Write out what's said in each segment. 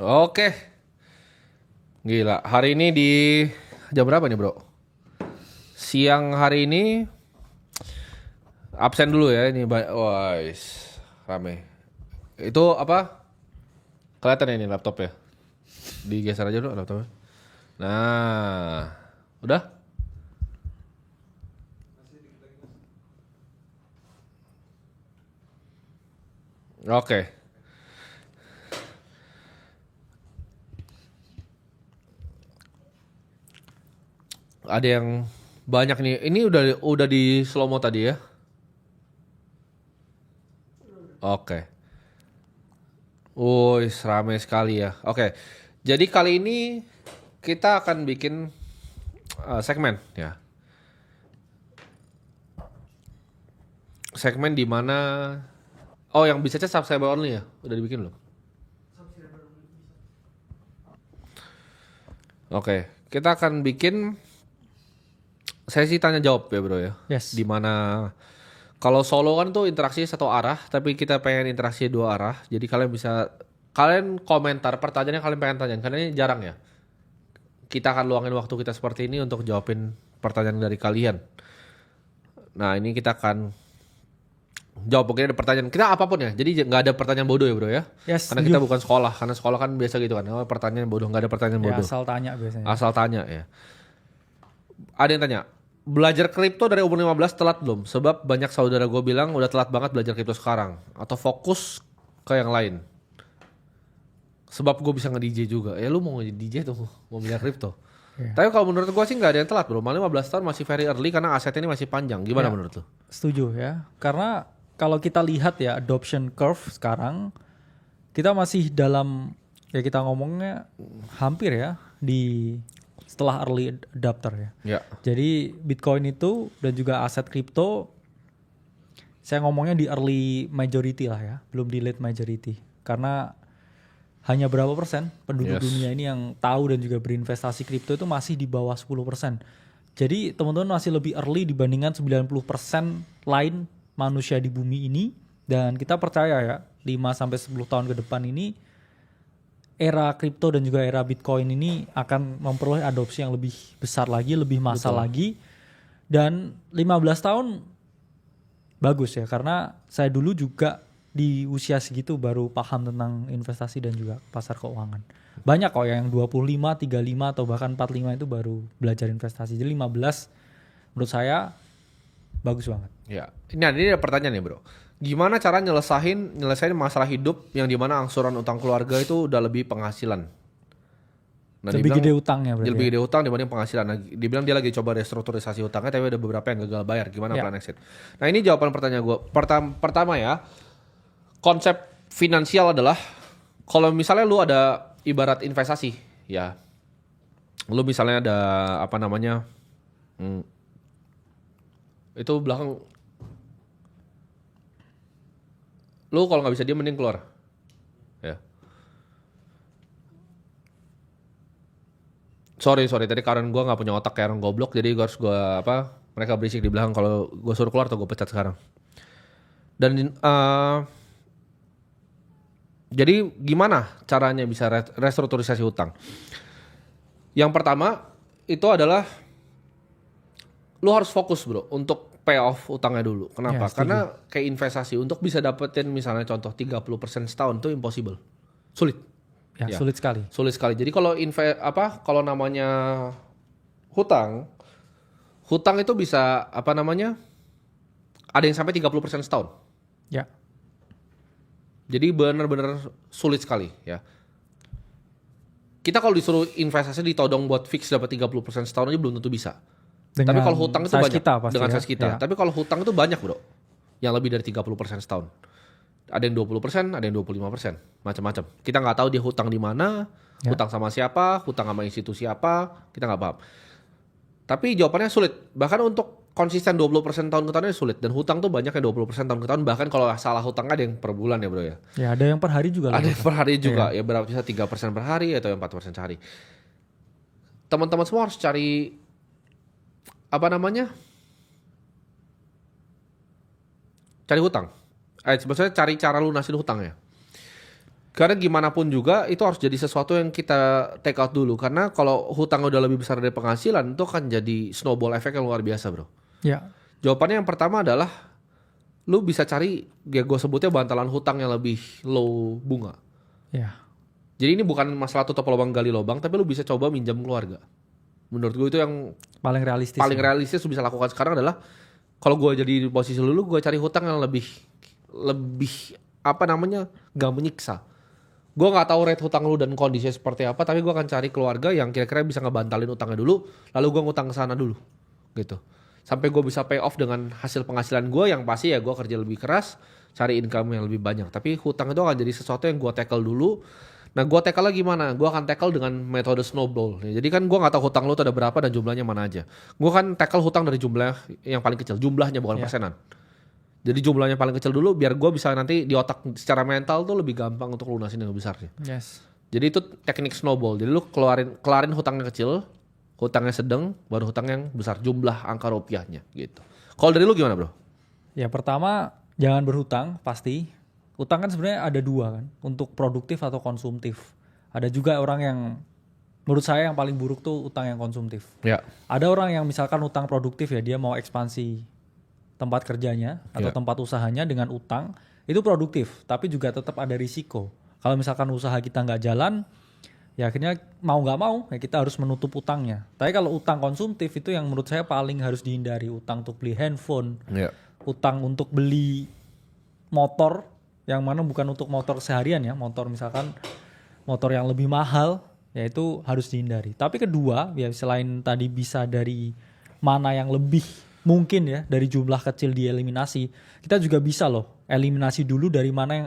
Oke, gila. Hari ini di jam berapa nih, Bro? Siang hari ini absen dulu ya ini. Rame. Itu apa? Kelihatan ya ini laptop ya? Digeser aja dulu laptopnya. Nah, udah? Oke. Ada yang banyak nih. Ini udah di slow mo tadi ya? Oke. Ramai sekali ya. Oke. Jadi kali ini kita akan bikin segmen ya. Segmen di mana yang bisa chat subscriber only ya? Udah dibikin belum? Oke, kita akan bikin sesi tanya jawab ya, Bro ya. Yes. Di mana kalau solo kan tuh interaksi satu arah, tapi kita pengen interaksi dua arah. Jadi kalian komentar pertanyaannya kalian pengen tanyain karena ini jarang ya. Kita akan luangin waktu kita seperti ini untuk jawabin pertanyaan dari kalian. Nah, ini kita akan jawab mungkin ada pertanyaan kita apapun ya. Jadi nggak ada pertanyaan bodoh ya, Bro ya. Yes, Karena kita bukan sekolah. Karena sekolah kan biasa gitu kan. Oh, pertanyaan bodoh, nggak ada pertanyaan Ya, bodoh. asal tanya biasanya. Asal tanya ya. Ada yang tanya, belajar kripto dari umur 15 telat belum? Sebab banyak saudara gue bilang udah telat banget belajar kripto sekarang. Atau fokus ke yang lain. Sebab gue bisa nge-DJ juga. Ya lu mau nge-DJ tuh, mau belajar kripto. Yeah. Tapi kalau menurut gue sih nggak ada yang telat bro. Malah 15 tahun masih very early karena asetnya ini masih panjang. Gimana menurut lu? Setuju ya. Karena kalau kita lihat ya adoption curve sekarang, kita masih dalam, ya kita ngomongnya hampir ya di setelah early adopter ya. Ya. Jadi Bitcoin itu dan juga aset kripto, saya ngomongnya di early majority lah ya, belum di late majority. Karena hanya berapa persen penduduk dunia ini yang tahu dan juga berinvestasi kripto itu masih di bawah 10%. Jadi teman-teman masih lebih early dibandingkan 90% lain manusia di bumi ini. Dan kita percaya ya 5-10 tahun ke depan ini era kripto dan juga era Bitcoin ini akan memperoleh adopsi yang lebih besar lagi, lebih massal lagi. Dan 15 tahun bagus ya, karena saya dulu juga di usia segitu baru paham tentang investasi dan juga pasar keuangan. Banyak kok yang 25, 35 atau bahkan 45 itu baru belajar investasi. Jadi 15 menurut saya bagus banget. Ya. Ini ada pertanyaan nih bro. Gimana cara nyelesain masalah hidup yang dimana angsuran utang keluarga itu udah lebih penghasilan? Nah, lebih gede utangnya berarti. Lebih gede utang dibanding penghasilan. Nah, dibilang dia lagi coba restrukturisasi utangnya tapi ada beberapa yang gagal bayar. Gimana plan exit? Nah ini jawaban pertanyaan gue. Pertama ya, konsep finansial adalah kalau misalnya lu ada ibarat investasi ya. Lu misalnya ada apa namanya? Itu belakang lu kalau nggak bisa dia mending keluar. Ya. Sorry tadi karena gue nggak punya otak kayak orang goblok jadi gue harus mereka berisik di belakang kalau gue suruh keluar atau gue pecat sekarang. Dan jadi gimana caranya bisa restrukturisasi utang? Yang pertama itu adalah lu harus fokus bro untuk pay off utangnya dulu. Kenapa? Karena kayak investasi untuk bisa dapetin misalnya contoh 30% setahun itu impossible. Sulit. Ya, sulit sekali. Sulit sekali. Jadi kalau kalau namanya hutang itu bisa ada yang sampai 30% setahun. Ya. Jadi benar-benar sulit sekali ya. Kita kalau disuruh investasi ditodong buat fix dapat 30% setahun aja belum tentu bisa. Tapi kalau hutang itu banyak dengan size kita. Tapi kalau hutang itu banyak bro, yang lebih dari 30% setahun. Ada yang 20%, ada yang 25%, macam-macam. Kita nggak tahu dia hutang di mana, hutang sama siapa, hutang sama institusi apa, kita nggak paham. Tapi jawabannya sulit. Bahkan untuk konsisten 20% tahun ke tahun sulit. Dan hutang tuh banyak yang 20% tahun ke tahun. Bahkan kalau salah hutang ada yang per bulan ya bro ya. Ya ada yang per hari juga. Ada yang per hari juga. Ya berapa bisa 3% per hari atau 4% sehari. Teman-teman semua harus cari cari hutang. Maksudnya cari cara lunasin hutangnya. Karena gimana pun juga itu harus jadi sesuatu yang kita take out dulu. Karena kalau hutang udah lebih besar dari penghasilan itu akan jadi snowball effect yang luar biasa bro. Ya. Jawabannya yang pertama adalah lu bisa cari ya gue sebutnya bantalan hutang yang lebih low bunga. Ya. Jadi ini bukan masalah tutup lubang gali lubang, tapi lu bisa coba minjam keluarga. Menurut gue itu yang paling realistis. Paling realistis lu bisa lakukan sekarang adalah kalau gue jadi di posisi lu gue cari hutang yang lebih gak menyiksa. Gue nggak tahu rate hutang lu dan kondisinya seperti apa, tapi gue akan cari keluarga yang kira-kira bisa ngebantalin utangnya dulu, lalu gue ngutang ke sana dulu, gitu. Sampai gue bisa pay off dengan hasil penghasilan gue yang pasti ya gue kerja lebih keras, cari income yang lebih banyak. Tapi hutang itu akan jadi sesuatu yang gue tackle dulu. Nah gue tackle lagi gimana? Gue akan tackle dengan metode snowball. Jadi kan gue nggak tahu hutang lu tuh ada berapa dan jumlahnya mana aja. Gue kan tackle hutang dari jumlah yang paling kecil, jumlahnya bukan persenan. Jadi jumlahnya paling kecil dulu biar gue bisa nanti di otak secara mental tuh lebih gampang untuk lunasin yang besarnya. Yes. Jadi itu teknik snowball. Jadi lu kelarin hutangnya kecil, hutangnya sedang, baru hutang yang besar, jumlah angka rupiahnya gitu. Kalau dari lu gimana bro? Ya pertama jangan berhutang pasti. Utang kan sebenarnya ada dua kan, untuk produktif atau konsumtif. Ada juga orang yang menurut saya yang paling buruk tuh utang yang konsumtif. Ya. Ada orang yang misalkan utang produktif ya dia mau ekspansi tempat kerjanya atau tempat usahanya dengan utang itu produktif, tapi juga tetap ada risiko. Kalau misalkan usaha kita nggak jalan, ya akhirnya mau nggak mau ya kita harus menutup utangnya. Tapi kalau utang konsumtif itu yang menurut saya paling harus dihindari. Utang untuk beli handphone, utang untuk beli motor, yang mana bukan untuk motor seharian ya, motor misalkan motor yang lebih mahal, ya itu harus dihindari. Tapi kedua, ya selain tadi bisa dari mana yang lebih mungkin ya dari jumlah kecil dieliminasi, kita juga bisa loh eliminasi dulu dari mana yang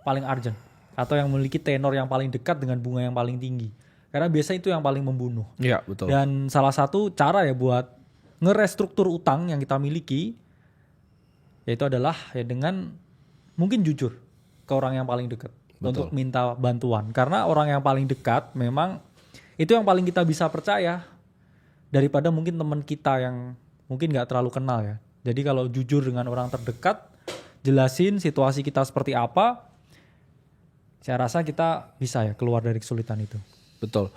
paling urgent atau yang memiliki tenor yang paling dekat dengan bunga yang paling tinggi. Karena biasanya itu yang paling membunuh. Iya, betul. Dan salah satu cara ya buat ngerestruktur utang yang kita miliki yaitu adalah ya dengan mungkin jujur ke orang yang paling dekat untuk minta bantuan. Karena orang yang paling dekat memang itu yang paling kita bisa percaya daripada mungkin teman kita yang mungkin nggak terlalu kenal ya. Jadi kalau jujur dengan orang terdekat, jelasin situasi kita seperti apa, saya rasa kita bisa ya keluar dari kesulitan itu. Betul.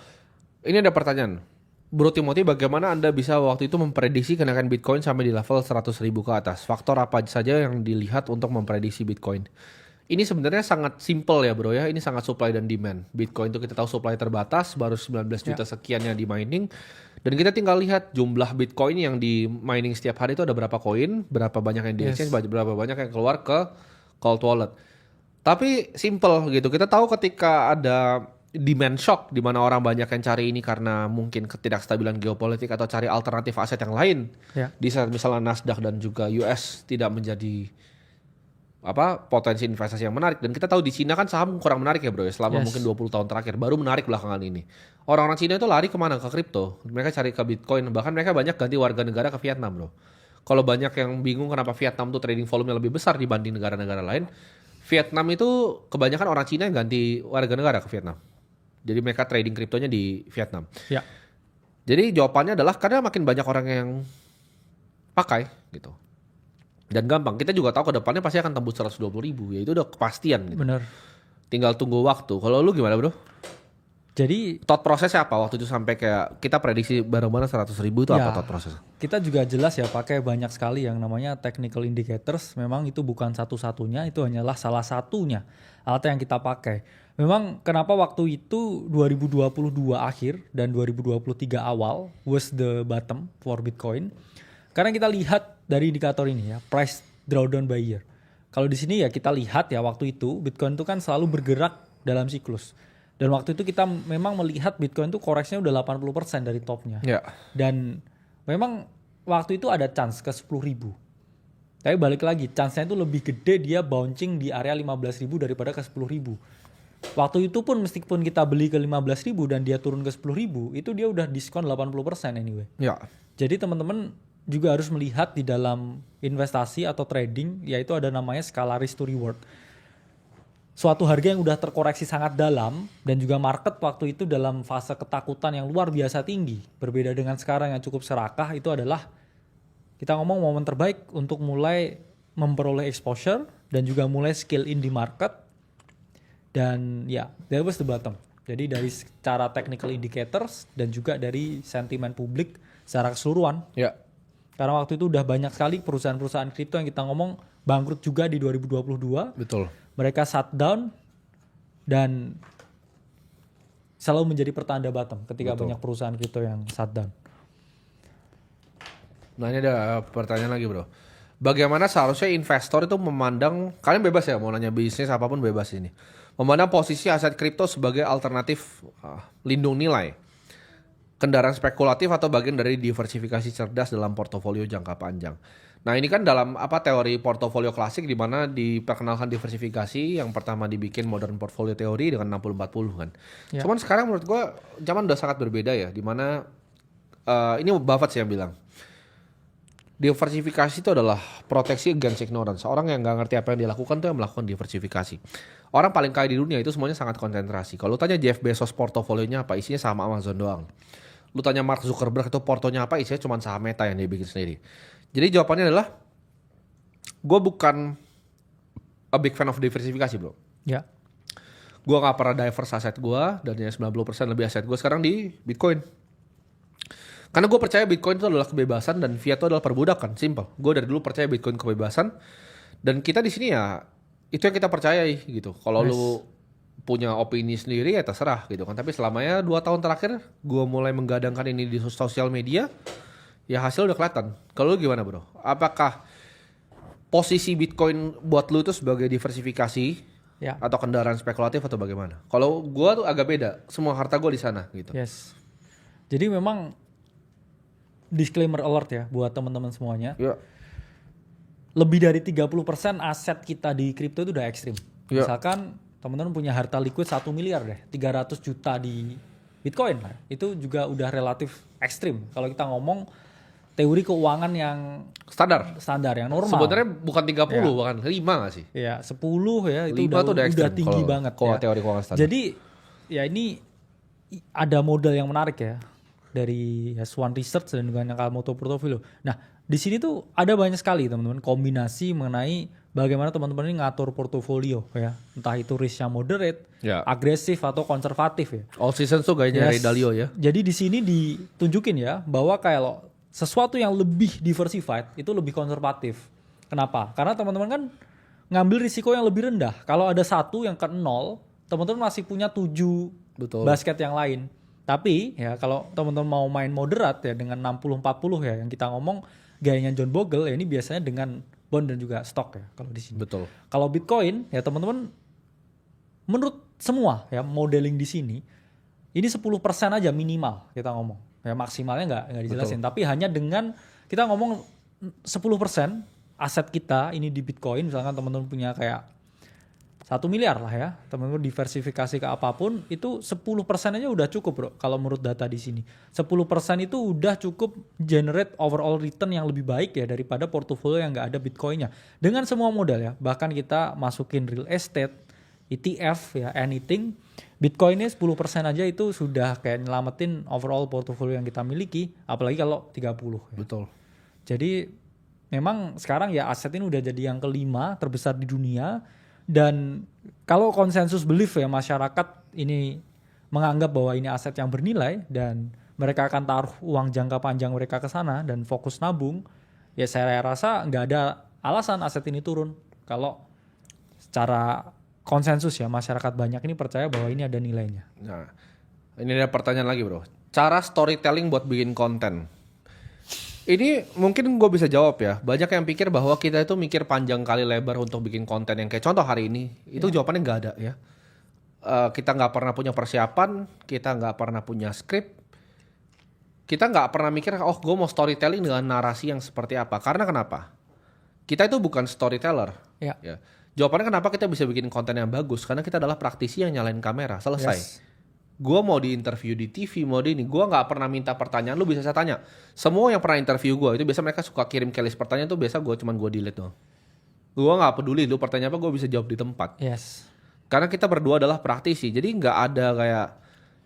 Ini ada pertanyaan. Bro Timothy, bagaimana Anda bisa waktu itu memprediksi kenaikan Bitcoin sampai di level 100.000 ke atas? Faktor apa saja yang dilihat untuk memprediksi Bitcoin? Ini sebenarnya sangat simple ya bro ya. Ini sangat supply dan demand. Bitcoin itu kita tahu supply terbatas, baru 19 juta sekian yang di mining. Dan kita tinggal lihat jumlah Bitcoin yang di mining setiap hari itu ada berapa koin, berapa banyak yang di exchange, berapa banyak yang keluar ke cold wallet. Tapi simple gitu. Kita tahu ketika ada demand shock di mana orang banyak yang cari ini karena mungkin ketidakstabilan geopolitik atau cari alternatif aset yang lain. Di saat misalnya Nasdaq dan juga US tidak menjadi potensi investasi yang menarik. Dan kita tahu di Cina kan saham kurang menarik ya bro ya, selama mungkin 20 tahun terakhir baru menarik belakangan ini. Orang-orang Cina itu lari kemana? Ke kripto. Mereka cari ke Bitcoin, bahkan mereka banyak ganti warga negara ke Vietnam bro. Kalau banyak yang bingung kenapa Vietnam tuh trading volume lebih besar dibanding negara-negara lain, Vietnam itu kebanyakan orang Cina yang ganti warga negara ke Vietnam. Jadi mereka trading kriptonya di Vietnam. Jadi jawabannya adalah karena makin banyak orang yang pakai gitu. Dan gampang, kita juga tahu ke depannya pasti akan tembus 120.000, ya itu udah kepastian gitu. Bener. Tinggal tunggu waktu. Kalau lu gimana bro? Jadi thought prosesnya apa waktu itu sampai kayak kita prediksi bareng-bareng 100.000 itu apa thought prosesnya? Kita juga jelas ya pakai banyak sekali yang namanya technical indicators. Memang itu bukan satu-satunya, itu hanyalah salah satunya alat yang kita pakai. Memang kenapa waktu itu 2022 akhir dan 2023 awal was the bottom for Bitcoin? Karena kita lihat dari indikator ini ya, price drawdown by year. Kalau di sini ya kita lihat ya waktu itu Bitcoin itu kan selalu bergerak dalam siklus. Dan waktu itu kita memang melihat Bitcoin itu koreksinya udah 80% dari topnya. Dan memang waktu itu ada chance ke 10.000. Tapi balik lagi, chance-nya itu lebih gede dia bouncing di area 15.000 daripada ke 10.000. Waktu itu pun meskipun kita beli ke 15.000 dan dia turun ke 10.000, itu dia udah diskon 80% anyway. Jadi teman-teman juga harus melihat di dalam investasi atau trading, yaitu ada namanya skala risk to reward. Suatu harga yang udah terkoreksi sangat dalam dan juga market waktu itu dalam fase ketakutan yang luar biasa tinggi. Berbeda dengan sekarang yang cukup serakah, itu adalah kita ngomong momen terbaik untuk mulai memperoleh exposure dan juga mulai scale in di market. Dan ya, that was the bottom. Jadi dari secara technical indicators dan juga dari sentimen publik secara keseluruhan. Ya. Karena waktu itu udah banyak sekali perusahaan-perusahaan kripto yang kita ngomong bangkrut juga di 2022. Betul. Mereka shutdown dan selalu menjadi pertanda bottom ketika banyak perusahaan kripto yang shutdown. Nah ini ada pertanyaan lagi bro. Bagaimana seharusnya investor itu memandang, kalian bebas ya mau nanya bisnis apapun bebas ini. Memandang posisi aset kripto sebagai alternatif lindung nilai, kendaraan spekulatif atau bagian dari diversifikasi cerdas dalam portofolio jangka panjang. Nah ini kan dalam teori portofolio klasik di mana diperkenalkan diversifikasi, yang pertama dibikin modern portfolio teori dengan 60-40 kan. Ya. Cuman sekarang menurut gue zaman udah sangat berbeda ya, di mana ini Buffett sih yang bilang. Diversifikasi itu adalah proteksi against ignorance. Orang yang nggak ngerti apa yang dia lakukan tuh yang melakukan diversifikasi. Orang paling kaya di dunia itu semuanya sangat konsentrasi. Kalau lu tanya Jeff Bezos portofolionya apa, isinya sama Amazon doang. Lu tanya Mark Zuckerberg itu portonya apa, isinya cuma saham Meta yang dia bikin sendiri. Jadi jawabannya adalah, gue bukan a big fan of diversifikasi bro. Ya. Gue nggak pernah diverse aset gue, dan 90% lebih aset gue sekarang di Bitcoin. Karena gue percaya Bitcoin itu adalah kebebasan dan fiat itu adalah perbudakan, simple. Gue dari dulu percaya Bitcoin kebebasan, dan kita di sini ya itu yang kita percayai gitu. Kalau lu punya opini sendiri ya terserah gitu kan. Tapi selamanya 2 tahun terakhir gue mulai menggadangkan ini di sosial media, ya hasil udah kelihatan. Kalau lu gimana bro? Apakah posisi Bitcoin buat lu itu sebagai diversifikasi atau kendaraan spekulatif atau bagaimana? Kalau gue tuh agak beda. Semua harta gue di sana gitu. Yes. Jadi memang disclaimer alert ya buat teman-teman semuanya. Ya. Lebih dari 30% aset kita di kripto itu udah ekstrim. Ya. Misalkan teman-teman punya harta liquid 1 miliar deh, 300 juta di Bitcoin lah. Itu juga udah relatif ekstrim. Kalau kita ngomong teori keuangan yang standar yang normal. Sebenarnya bukan 30 bahkan 5 gak sih? Iya, 10 ya itu udah tinggi banget kalau ya. Teori keuangan standar. Jadi ya ini ada model yang menarik ya dari Swan Research dan juga Nakamoto Portfolio. Nah, di sini tuh ada banyak sekali teman-teman kombinasi mengenai bagaimana teman-teman ini ngatur portofolio ya. Entah itu risk yang moderate, agresif atau konservatif ya. All seasons tuh gayanya Ray Dalio ya. Jadi di sini ditunjukin ya bahwa kalau sesuatu yang lebih diversified itu lebih konservatif. Kenapa? Karena teman-teman kan ngambil risiko yang lebih rendah. Kalau ada satu yang ke 0, teman-teman masih punya 7 basket yang lain. Tapi ya kalau teman-teman mau main moderat ya dengan 60-40 ya yang kita ngomong gayanya John Bogle ya, ini biasanya dengan bond dan juga stok ya kalau di sini. Betul. Kalau Bitcoin ya teman-teman menurut semua ya modeling di sini ini 10% aja minimal kita ngomong. Ya maksimalnya nggak dijelasin. Tapi hanya dengan kita ngomong 10% aset kita ini di Bitcoin, misalkan teman-teman punya kayak 1 miliar lah ya, teman-teman diversifikasi ke apapun, itu 10% aja udah cukup bro, kalau menurut data di sini. 10% itu udah cukup generate overall return yang lebih baik ya daripada portofolio yang nggak ada Bitcoinnya. Dengan semua modal ya, bahkan kita masukin real estate, ETF ya, anything, Bitcoinnya 10% aja itu sudah kayak nyelamatin overall portofolio yang kita miliki, apalagi kalau 30 ya. Betul. Jadi memang sekarang ya aset ini udah jadi yang kelima terbesar di dunia. Dan kalau konsensus belief ya masyarakat ini menganggap bahwa ini aset yang bernilai dan mereka akan taruh uang jangka panjang mereka ke sana dan fokus nabung, ya saya rasa nggak ada alasan aset ini turun. Kalau secara konsensus ya masyarakat banyak ini percaya bahwa ini ada nilainya. Nah, ini ada pertanyaan lagi bro. Cara storytelling buat bikin konten. Ini mungkin gue bisa jawab ya. Banyak yang pikir bahwa kita itu mikir panjang kali lebar untuk bikin konten yang kayak contoh hari ini. Itu jawabannya nggak ada ya. Kita nggak pernah punya persiapan, kita nggak pernah punya skrip, kita nggak pernah mikir, oh gue mau storytelling dengan narasi yang seperti apa. Karena kenapa? Kita itu bukan storyteller. Ya. Jawabannya kenapa kita bisa bikin konten yang bagus? Karena kita adalah praktisi yang nyalain kamera. Selesai. Yes. Gue mau di interview di TV, mau di ini. Gue gak pernah minta pertanyaan, lu bisa saya tanya. Semua yang pernah interview gue, itu biasa mereka suka kirim list pertanyaan tuh biasa gue delete doang. Gue gak peduli lu pertanyaan apa, gue bisa jawab di tempat. Yes. Karena kita berdua adalah praktisi, jadi gak ada kayak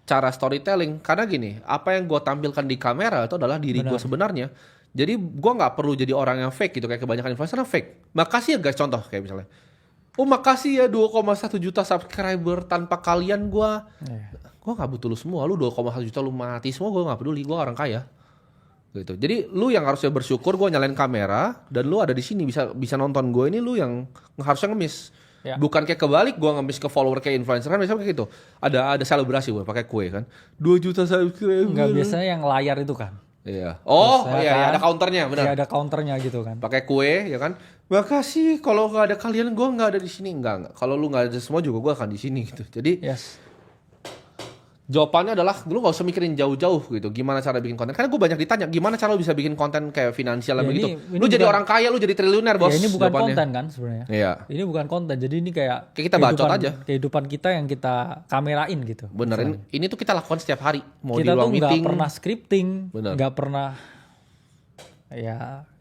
cara storytelling. Karena gini, apa yang gue tampilkan di kamera itu adalah diri gue sebenarnya. Jadi gue gak perlu jadi orang yang fake gitu, kayak kebanyakan influencer fake. Makasih ya guys, contoh kayak misalnya. oh makasih ya 2,1 juta subscriber, tanpa kalian gue nggak butuh lu semua, lu 2,1 juta lu mati semua gue nggak peduli, gue orang kaya. Gitu. Jadi lu yang harusnya bersyukur gue nyalain kamera dan lu ada di sini bisa nonton gue, ini lu yang harusnya ngemis. Bukan kayak kebalik gue ngemis ke follower kayak influencer kan biasanya kayak gitu. Ada selebrasi gue pakai kue kan. 2 juta subscriber. Enggak, biasanya yang layar itu kan. Iya. Oh iya, kan, ada counternya benar. Iya, ada counternya gitu kan. Pakai kue ya kan. Makasih kalau nggak ada kalian gue nggak ada di sini. Enggak. Kalau lu nggak ada semua juga gue akan di sini gitu. Jadi jawabannya adalah lu gak usah mikirin jauh-jauh gitu. Gimana cara bikin konten? Karena gue banyak ditanya, gimana cara lu bisa bikin konten kayak finansial begitu. Lu jadi orang kaya, lu jadi triliuner bos. Ya, ini bukan konten kan sebenarnya. Iya. Ini bukan konten. Jadi ini kayak kita bacot aja. Kehidupan kita yang kita kamerain gitu. Bener. Ini tuh kita lakukan setiap hari. Mau kita di ruang meeting. Kita tuh gak pernah scripting. Gak pernah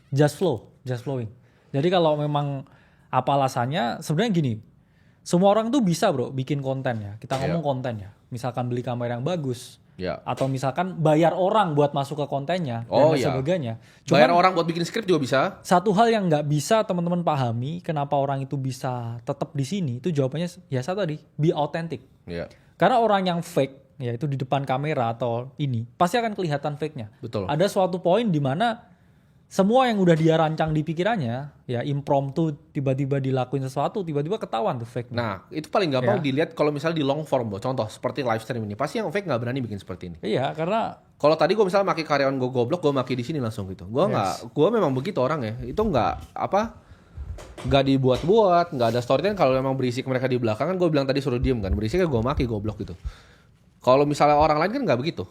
just flowing. Jadi kalau memang apa alasannya, sebenarnya gini. Semua orang tuh bisa bro bikin konten ya. Kita ngomong konten ya. Misalkan beli kamera yang bagus. Atau misalkan bayar orang buat masuk ke kontennya. Dan sebagainya. Cuman, bayar orang buat bikin skrip juga bisa. Satu hal yang gak bisa teman-teman pahami. Kenapa orang itu bisa tetap di sini. Itu jawabannya ya satu tadi. Be authentic. Karena orang yang fake. Yaitu di depan kamera atau ini. Pasti akan kelihatan fake-nya. Betul. Ada suatu poin di mana semua yang udah dia rancang di pikirannya, ya impromptu tiba-tiba dilakuin sesuatu, tiba-tiba ketahuan tuh fake. Nah, itu paling gampang dilihat kalau misalnya di long form, contoh seperti live stream ini, pasti yang fake nggak berani bikin seperti ini. Iya, karena kalau tadi gue misalnya maki karyawan gue goblok, gue maki di sini langsung gitu. Gue memang begitu orang ya. Itu nggak dibuat-buat, nggak ada storytelling. Kalau memang berisik mereka di belakang kan gue bilang tadi suruh diem kan, berisiknya gue maki goblok gitu. Kalau misalnya orang lain kan nggak begitu.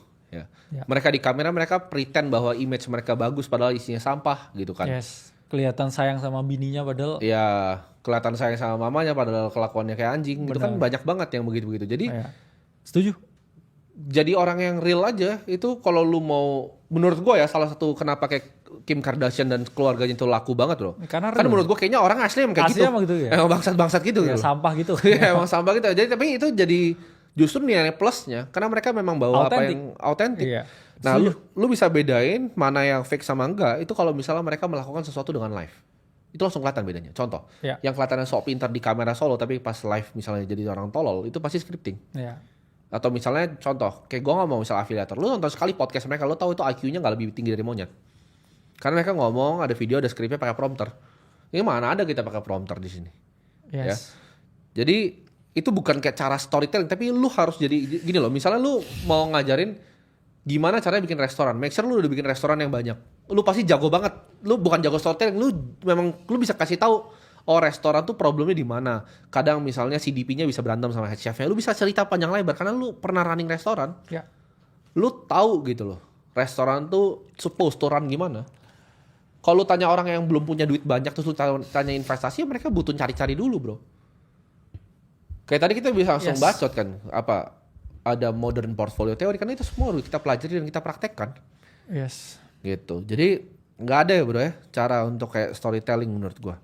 Mereka di kamera mereka pretend bahwa image mereka bagus padahal isinya sampah gitu kan. Kelihatan sayang sama bininya padahal. Iya, kelihatan sayang sama mamanya padahal kelakuannya kayak anjing. Itu kan banyak banget yang begitu-begitu. Jadi setuju. Jadi orang yang real aja itu kalau lu mau, menurut gue ya salah satu kenapa kayak Kim Kardashian dan keluarganya itu laku banget loh. Karena menurut gue kayaknya orang asli emang kayak gitu. Emang bangsat-bangsat gitu. Ya, sampah gitu. Emang sampah gitu. Jadi tapi itu jadi justru nilai plusnya karena mereka memang bawa apa yang autentik. Nah, lu bisa bedain mana yang fake sama enggak itu kalau misalnya mereka melakukan sesuatu dengan live. Itu langsung kelihatan bedanya. Contoh, yang kelihatannya sok pintar di kamera solo tapi pas live misalnya jadi orang tolol, itu pasti scripting. Atau misalnya contoh, kayak gue ngomong misalnya afiliator, lu nonton sekali podcast mereka, lu tahu itu IQ-nya nggak lebih tinggi dari monyet. Karena mereka ngomong ada video, ada skripnya pakai prompter. Ini mana ada kita pakai prompter di sini. Ya. Jadi itu bukan kayak cara storytelling, tapi lu harus jadi gini loh. Misalnya lu mau ngajarin gimana caranya bikin restoran, make sure lu udah bikin restoran yang banyak. Lu pasti jago banget. Lu bukan jago storytelling, lu bisa kasih tahu restoran tuh problemnya di mana. Kadang misalnya CDP-nya bisa berantem sama head chef-nya. Lu bisa cerita panjang lebar karena lu pernah running restoran. Lu tahu gitu loh. Restoran tuh supposed to run gimana. Kalau lu tanya orang yang belum punya duit banyak terus lu tanya investasi, mereka butuh cari-cari dulu, bro. Kayak tadi kita bisa langsung bacot kan, ada modern portfolio teori, kan itu semua kita pelajari dan kita praktekkan. Gitu. Jadi nggak ada ya bro ya cara untuk kayak storytelling menurut gua.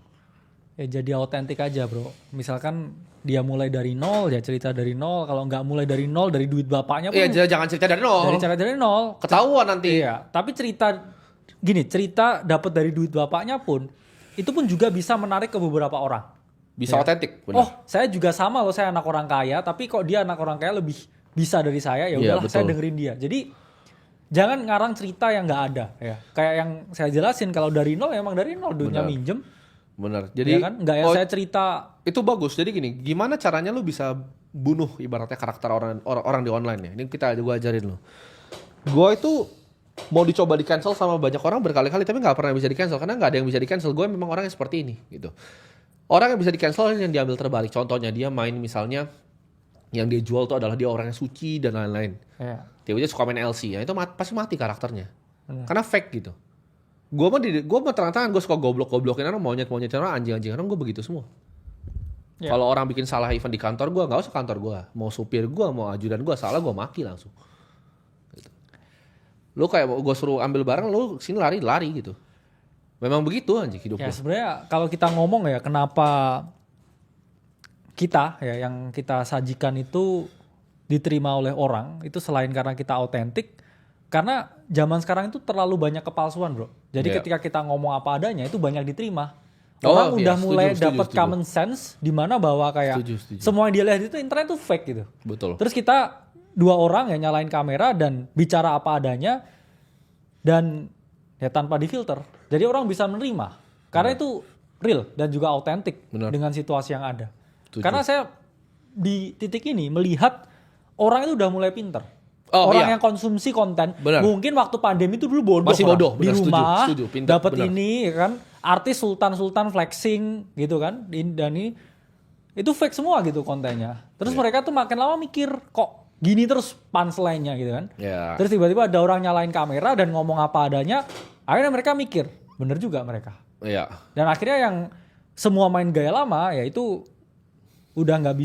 Ya jadi autentik aja bro. Misalkan dia mulai dari nol, ya cerita dari nol. Kalau nggak mulai dari nol, dari duit bapaknya pun. Iya jangan cerita dari nol. Dari nol. Ketahuan nanti. Iya. Tapi cerita dapat dari duit bapaknya pun, itu pun juga bisa menarik ke beberapa orang. Bisa otentik. Oh, saya juga sama loh, saya anak orang kaya, tapi kok dia anak orang kaya lebih bisa dari saya, ya udahlah saya dengerin dia. Jadi jangan ngarang cerita yang nggak ada ya. Kayak yang saya jelasin, kalau dari nol emang dari nol, duitnya minjem. Bener. Jadi ya kan? Nggak yang saya cerita. Itu bagus. Jadi gini, gimana caranya lu bisa bunuh ibaratnya karakter orang di online ya. Ini gue ajarin lu. Gue itu mau dicoba di cancel sama banyak orang berkali-kali, tapi nggak pernah bisa di cancel karena nggak ada yang bisa di cancel. Gue memang orang yang seperti ini gitu. Orang yang bisa di cancel yang diambil terbalik. Contohnya dia main misalnya yang dia jual tuh adalah dia orang yang suci dan lain-lain. Tiba-tiba suka main LC, ya itu pasti mati karakternya. Karena fake gitu. Gue mah terang-terangan gue suka goblok-goblokin orang, monyet-monyet orang, anjing-anjing orang, gue begitu semua. Kalau orang bikin salah event di kantor gue, nggak usah kantor gue, mau supir gue, mau ajudan gue salah, gue maki langsung. Gitu. Lu kayak gue suruh ambil barang, lu sini lari gitu. Memang begitu anjing hidup. Ya sebenarnya kalau kita ngomong ya kenapa kita ya yang kita sajikan itu diterima oleh orang itu selain karena kita autentik, karena zaman sekarang itu terlalu banyak kepalsuan bro. Jadi ketika kita ngomong apa adanya itu banyak diterima. Orang udah mulai dapat common sense di mana bahwa kayak semua yang dia lihat itu internet tuh fake gitu. Betul. Terus kita 2 orang yang nyalain kamera dan bicara apa adanya dan ya tanpa difilter. Jadi orang bisa menerima karena itu real dan juga autentik dengan situasi yang ada. Karena saya di titik ini melihat orang itu udah mulai pinter. Orang yang konsumsi konten mungkin waktu pandemi itu dulu bodoh. Masih bodoh. Di rumah dapat ini kan artis sultan flexing gitu kan dan ini itu fake semua gitu kontennya. Terus mereka tuh makin lama mikir kok gini terus punchline-nya gitu kan. Terus tiba-tiba ada orang nyalain kamera dan ngomong apa adanya, akhirnya mereka mikir bener juga mereka. Dan akhirnya yang semua main gaya lama ya itu udah nggak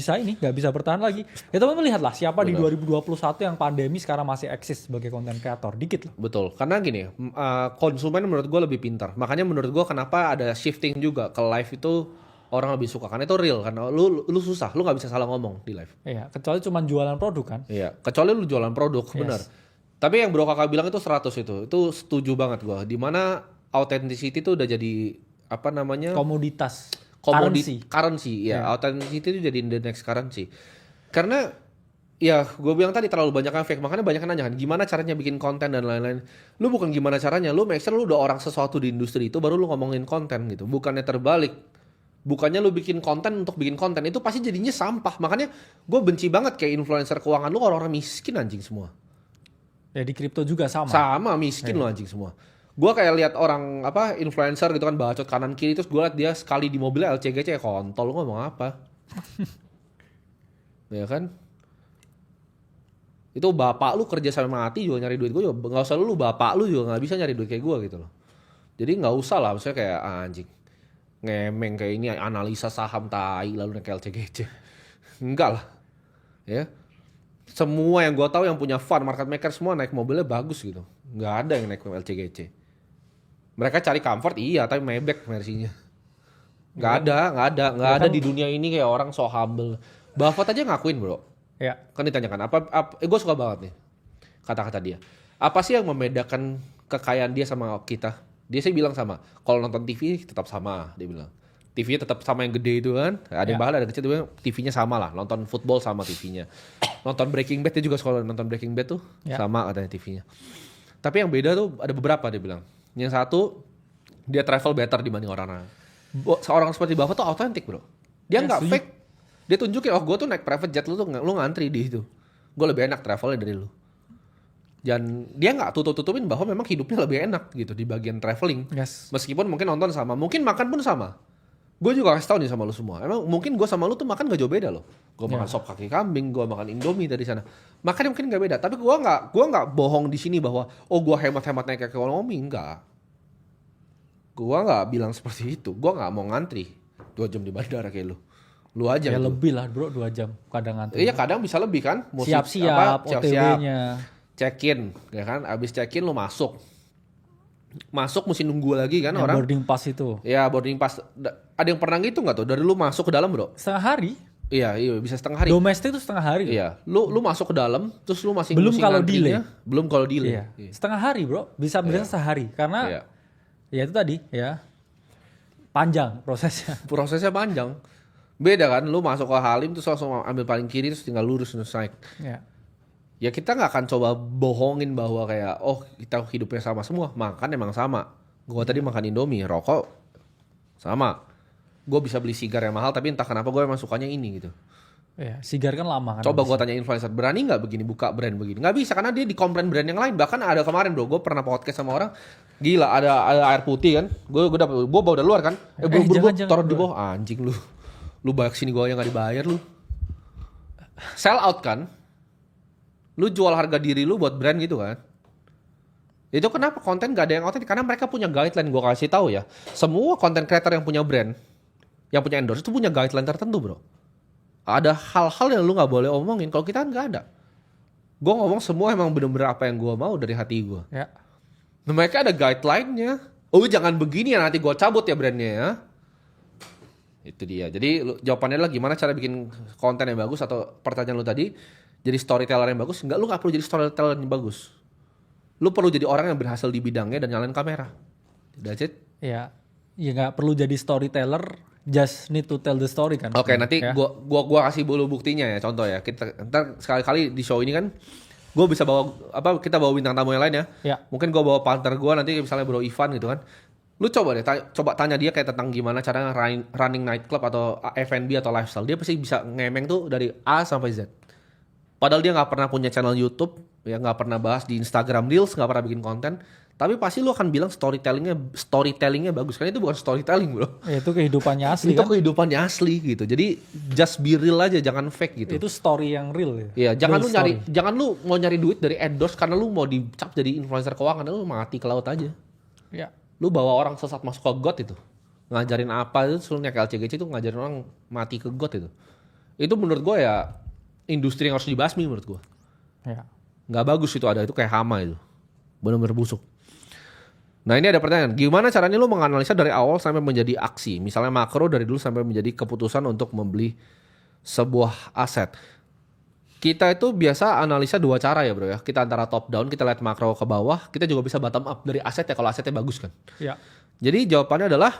bisa bertahan lagi. Ya teman-teman lihatlah siapa di 2021 yang pandemi sekarang masih eksis sebagai konten kreator, dikit lah. Betul, karena gini, konsumen menurut gue lebih pintar. Makanya menurut gue kenapa ada shifting juga ke live itu orang lebih suka, karena itu real. Karena lu susah, lu nggak bisa salah ngomong di live. Iya, kecuali cuma jualan produk kan. Iya, kecuali lu jualan produk, benar. Tapi yang Bro Kakak bilang itu 100 itu setuju banget gue. Dimana authenticity itu udah jadi apa namanya? Komoditas. Currency, ya. Authenticity itu jadi the next currency. Karena ya gue bilang tadi terlalu banyak yang fake, makanya banyak yang nanya kan gimana caranya bikin konten dan lain-lain. Lu bukan gimana caranya, lu make sure lu udah orang sesuatu di industri itu baru lu ngomongin konten gitu. Bukannya terbalik. Bukannya lu bikin konten untuk bikin konten, itu pasti jadinya sampah. Makanya gue benci banget kayak influencer keuangan, lu orang-orang miskin anjing semua. Ya di kripto juga sama. Sama miskin lu anjing semua. Gue kayak lihat orang apa influencer gitu kan bacot kanan kiri, terus gue liat dia sekali di mobilnya LCGC kontol, lu ngomong apa? Ya kan? Itu bapak lu kerja sampai mati juga nyari duit, gue juga nggak usah lu bapak lu juga nggak bisa nyari duit kayak gue gitu loh. Jadi nggak usah lah, maksudnya kayak anjing ngemeng kayak ini analisa saham tai lalu naik LCGC. Enggak lah, ya. Semua yang gue tahu yang punya fund market maker semua naik mobilnya bagus gitu, nggak ada yang naik LCGC. Mereka cari comfort iya, tapi Maybach versinya. Nggak ada di dunia ini kayak orang so humble. Buffett aja ngakuin bro. Ya. Kan ditanyakan gue suka banget nih kata-kata dia. Apa sih yang membedakan kekayaan dia sama kita? Dia sih bilang sama. Kalau nonton TV tetap sama, dia bilang. TV-nya tetap sama yang gede itu kan. Ada yang bahal, ada yang kecil, dia bilang TV-nya sama lah. Nonton football sama TV-nya. Nonton Breaking Bad, dia juga suka nonton Breaking Bad tuh sama katanya TV-nya. Tapi yang beda tuh ada beberapa dia bilang. Yang satu, dia travel better dibanding orang-orang. Seorang seperti Buffett tuh authentic bro. Dia nggak fake. Dia tunjukin, gue tuh naik private jet, lu ngantri di itu. Gue lebih enak travelnya dari lu. Dan dia nggak tutupin bahwa memang hidupnya lebih enak gitu di bagian traveling. Meskipun mungkin nonton sama, mungkin makan pun sama. Gue juga kasih tau nih sama lu semua. Emang mungkin gue sama lu tuh makan gak jauh beda loh. Gue makan sop kaki kambing, gue makan Indomie dari sana. Makannya mungkin gak beda. Tapi gue nggak bohong di sini bahwa gue hemat-hemat naik ekonomi, enggak. Gue nggak bilang seperti itu. Gue nggak mau ngantri 2 jam di bandara kayak lu. Lu aja. Ya lebih lah bro 2 jam kadang ngantri. Iya kadang bisa lebih kan. Siap-siap OTW-nya. Check-in, ya kan? Abis check-in lu masuk mesti nunggu lagi kan yang orang. Boarding pass itu. Ya boarding pass. Ada yang pernah gitu nggak tuh? Dari lu masuk ke dalam bro? Setengah hari. Iya bisa setengah hari. Domestik itu setengah hari. Iya. Lu masuk ke dalam, terus lu masih belum kalau delay. Belum kalau delay. Iya. Setengah hari bro, bisa sehari karena ya itu tadi ya panjang prosesnya. Prosesnya panjang. Beda kan, lu masuk ke Halim terus langsung ambil paling kiri terus tinggal lurus naik. Iya. Ya kita nggak akan coba bohongin bahwa kayak kita hidupnya sama semua, makan emang sama. Gue tadi makan Indomie, rokok sama. Gue bisa beli sigar yang mahal tapi entah kenapa gue emang sukanya ini gitu. Ya, sigar kan lama kan. Coba gue tanya influencer, berani nggak begini buka brand begini? Nggak bisa karena dia dikomplain brand yang lain. Bahkan ada kemarin bro, gue pernah podcast sama orang, gila ada air putih kan, gue bawa dari luar kan, buru-buru taruh di bawah, anjing lu bayar sini gue yang nggak dibayar lu. Sell out kan? Lu jual harga diri lu buat brand gitu kan. Itu kenapa konten gak ada yang otentik? Karena mereka punya guideline, gue kasih tahu ya. Semua content creator yang punya brand, yang punya endorse itu punya guideline tertentu bro. Ada hal-hal yang lu gak boleh omongin, kalau kita gak ada. Gue ngomong semua emang bener-bener apa yang gue mau dari hati gue. Ya. Nah, mereka ada guideline-nya. Jangan begini ya, nanti gue cabut ya brandnya ya. Itu dia. Jadi jawabannya adalah gimana cara bikin konten yang bagus, atau pertanyaan lu tadi, jadi storyteller yang bagus. Lu gak perlu jadi storyteller yang bagus. Lu perlu jadi orang yang berhasil di bidangnya dan nyalain kamera. That's it. Iya. ya nggak perlu jadi storyteller, just need to tell the story kan. Oke, nanti gua kasih dulu buktinya ya, contoh ya. Kita ntar sekali-kali di show ini kan gue bisa bawa kita bawa bintang tamu yang lain ya. Mungkin gue bawa partner gue nanti misalnya Bro Ivan gitu kan. Lu coba deh coba tanya dia kayak tentang gimana cara running nightclub atau F&B atau lifestyle. Dia pasti bisa ngemeng tuh dari A sampai Z. Padahal dia nggak pernah punya channel YouTube, ya nggak pernah bahas di Instagram Reels, nggak pernah bikin konten. Tapi pasti lu akan bilang storytellingnya bagus. Karena itu bukan storytelling bro. Ya, itu kehidupannya asli itu kan? kehidupannya asli gitu. Jadi just be real aja, jangan fake gitu. Itu story yang real ya. Iya, jangan lu mau nyari duit dari endorse karena lu mau dicap jadi influencer keuangan, lu mati ke laut aja. Ya. Lu bawa orang sesat masuk ke got itu. Ngajarin apa itu seluruhnya kayak LCGC itu ngajarin orang mati ke got itu. Itu menurut gua ya industri yang harus dibasmi menurut gua. Ya. Nggak bagus itu ada, itu kayak hama itu. Benar-benar busuk. Nah ini ada pertanyaan, gimana caranya lu menganalisa dari awal sampai menjadi aksi? Misalnya makro dari dulu sampai menjadi keputusan untuk membeli sebuah aset. Kita itu biasa analisa dua cara ya bro ya. Kita antara top down, kita lihat makro ke bawah. Kita juga bisa bottom up dari aset ya kalau asetnya bagus kan. Ya. Jadi jawabannya adalah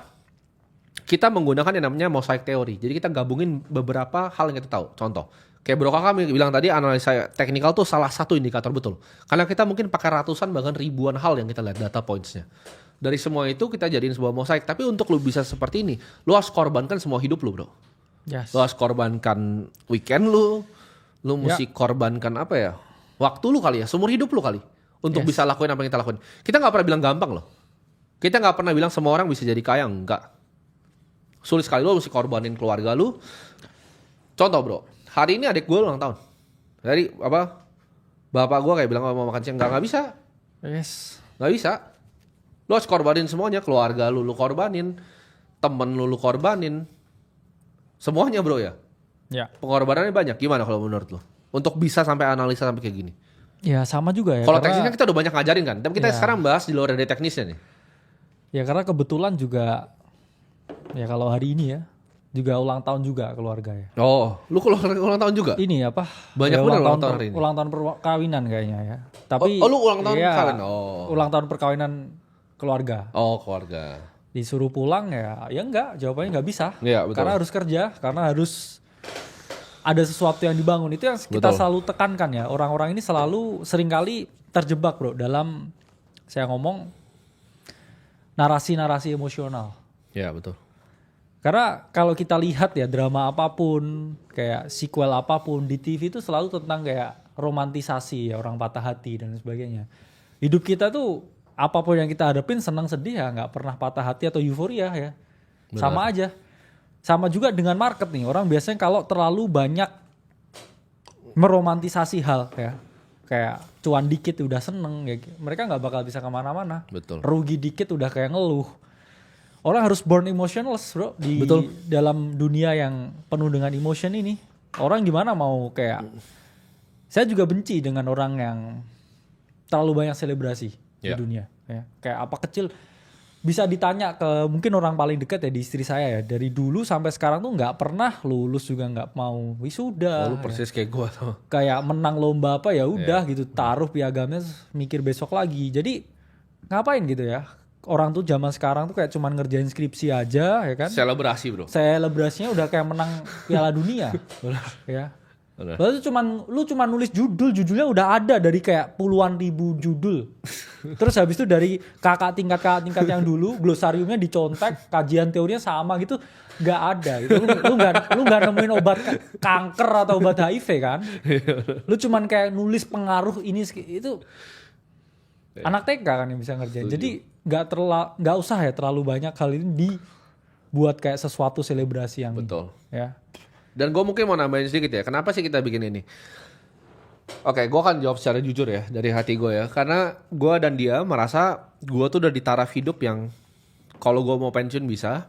kita menggunakan yang namanya mosaic teori. Jadi kita gabungin beberapa hal yang kita tahu. Contoh, kayak Bro Kakak bilang tadi analisa teknikal tuh salah satu indikator betul. Karena kita mungkin pakai ratusan bahkan ribuan hal yang kita lihat data points-nya. Dari semua itu kita jadiin sebuah mosaik. Tapi untuk lu bisa seperti ini, lu harus korbankan semua hidup lu bro. Yes. Lu harus korbankan weekend lu mesti korbankan apa ya? Waktu lu kali ya, seumur hidup lu kali. Untuk bisa lakuin apa yang kita lakuin. Kita gak pernah bilang gampang loh. Kita gak pernah bilang semua orang bisa jadi kaya, enggak. Sulit sekali, lu mesti korbanin keluarga lu. Contoh bro. Hari ini adik gue ulang tahun. Dari bapak gue kayak bilang mau makan siang nggak bisa. Yes. Nggak bisa. Lu harus korbanin semuanya, keluarga lu korbanin, temen lu korbanin, semuanya bro ya. Ya. Pengorbanannya banyak. Gimana kalau menurut lu? Untuk bisa sampai analisa sampai kayak gini. Ya sama juga ya. Kalau teknisnya kita udah banyak ngajarin kan. Tapi kita sekarang bahas di luar dari teknisnya nih. Ya karena kebetulan juga ya kalau hari ini ya. Juga ulang tahun juga keluarga ya. Oh, lu ulang tahun juga? Ini apa? Banyak ya, ulang tahun hari ini. Ulang tahun perkawinan kayaknya ya. Tapi lu ulang tahun perkawinan? Oh. Ulang tahun perkawinan keluarga. Oh, keluarga. Disuruh pulang ya enggak, jawabannya nggak bisa. Iya, betul. Karena harus kerja, karena harus ada sesuatu yang dibangun. Itu yang kita selalu tekankan ya. Orang-orang ini selalu seringkali terjebak bro dalam saya ngomong narasi-narasi emosional. Iya, betul. Karena kalau kita lihat ya drama apapun, kayak sequel apapun di TV itu selalu tentang kayak romantisasi ya, orang patah hati dan sebagainya. Hidup kita tuh apapun yang kita hadapin senang sedih ya nggak pernah patah hati atau euforia ya. Benar. Sama aja. Sama juga dengan market nih. Orang biasanya kalau terlalu banyak meromantisasi hal ya. Kayak cuan dikit udah seneng ya. Mereka nggak bakal bisa kemana-mana. Betul. Rugi dikit udah kayak ngeluh. Orang harus born emotionless bro di dalam dunia yang penuh dengan emotion ini. Orang gimana mau kayak saya juga benci dengan orang yang terlalu banyak selebrasi di dunia. Ya. Kayak apa kecil bisa ditanya ke mungkin orang paling dekat ya di istri saya ya. Dari dulu sampai sekarang tuh nggak pernah lulus juga nggak mau wisuda. Lu persis kayak gue tuh. Kayak menang lomba apa ya udah gitu taruh piagamnya mikir besok lagi. Jadi ngapain gitu ya? Orang tuh zaman sekarang tuh kayak cuman ngerjain skripsi aja ya kan. Selebrasi bro. Selebrasinya udah kayak menang Piala Dunia. Ya. Lalu lu cuman nulis judulnya udah ada dari kayak puluhan ribu judul. Terus habis itu dari kakak tingkat yang dulu glosariumnya dicontek, kajian teorinya sama gitu, nggak ada gitu. Lu nggak nemuin obat kanker atau obat HIV kan? Lu cuman kayak nulis pengaruh ini itu. Anak TK kan yang bisa ngerjain. Jadi nggak usah ya terlalu banyak hal ini dibuat kayak sesuatu selebrasi yang betul. Ya. Dan gue mungkin mau nambahin sedikit ya. Kenapa sih kita bikin ini? Oke, gue akan jawab secara jujur ya dari hati gue ya. Karena gue dan dia merasa gue tuh udah di taraf hidup yang kalau gue mau pensiun bisa.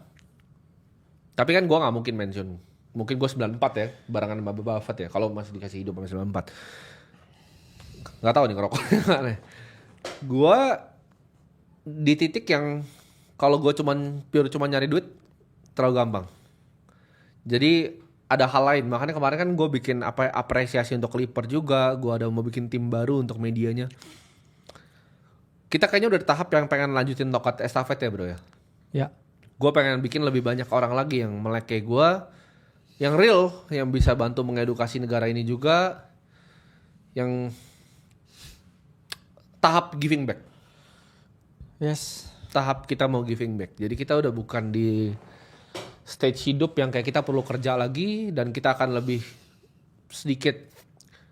Tapi kan gue nggak mungkin pensiun. Mungkin gue 94 ya, barengan sama Bapak Buffett ya. Kalau masih dikasih hidup sampai 94. Nggak tahu nih ngerokoknya mana. Gue di titik yang kalau gue cuman nyari duit terlalu gampang. Jadi ada hal lain. Makanya kemarin kan gue bikin apresiasi untuk Clipper juga. Gue ada mau bikin tim baru untuk medianya. Kita kayaknya udah di tahap yang pengen lanjutin tongkat estafet ya bro ya. Ya. Gue pengen bikin lebih banyak orang lagi yang melek kayak gue, yang real, yang bisa bantu mengedukasi negara ini juga, yang tahap giving back. Yes. Tahap kita mau giving back. Jadi kita udah bukan di stage hidup yang kayak kita perlu kerja lagi dan kita akan lebih sedikit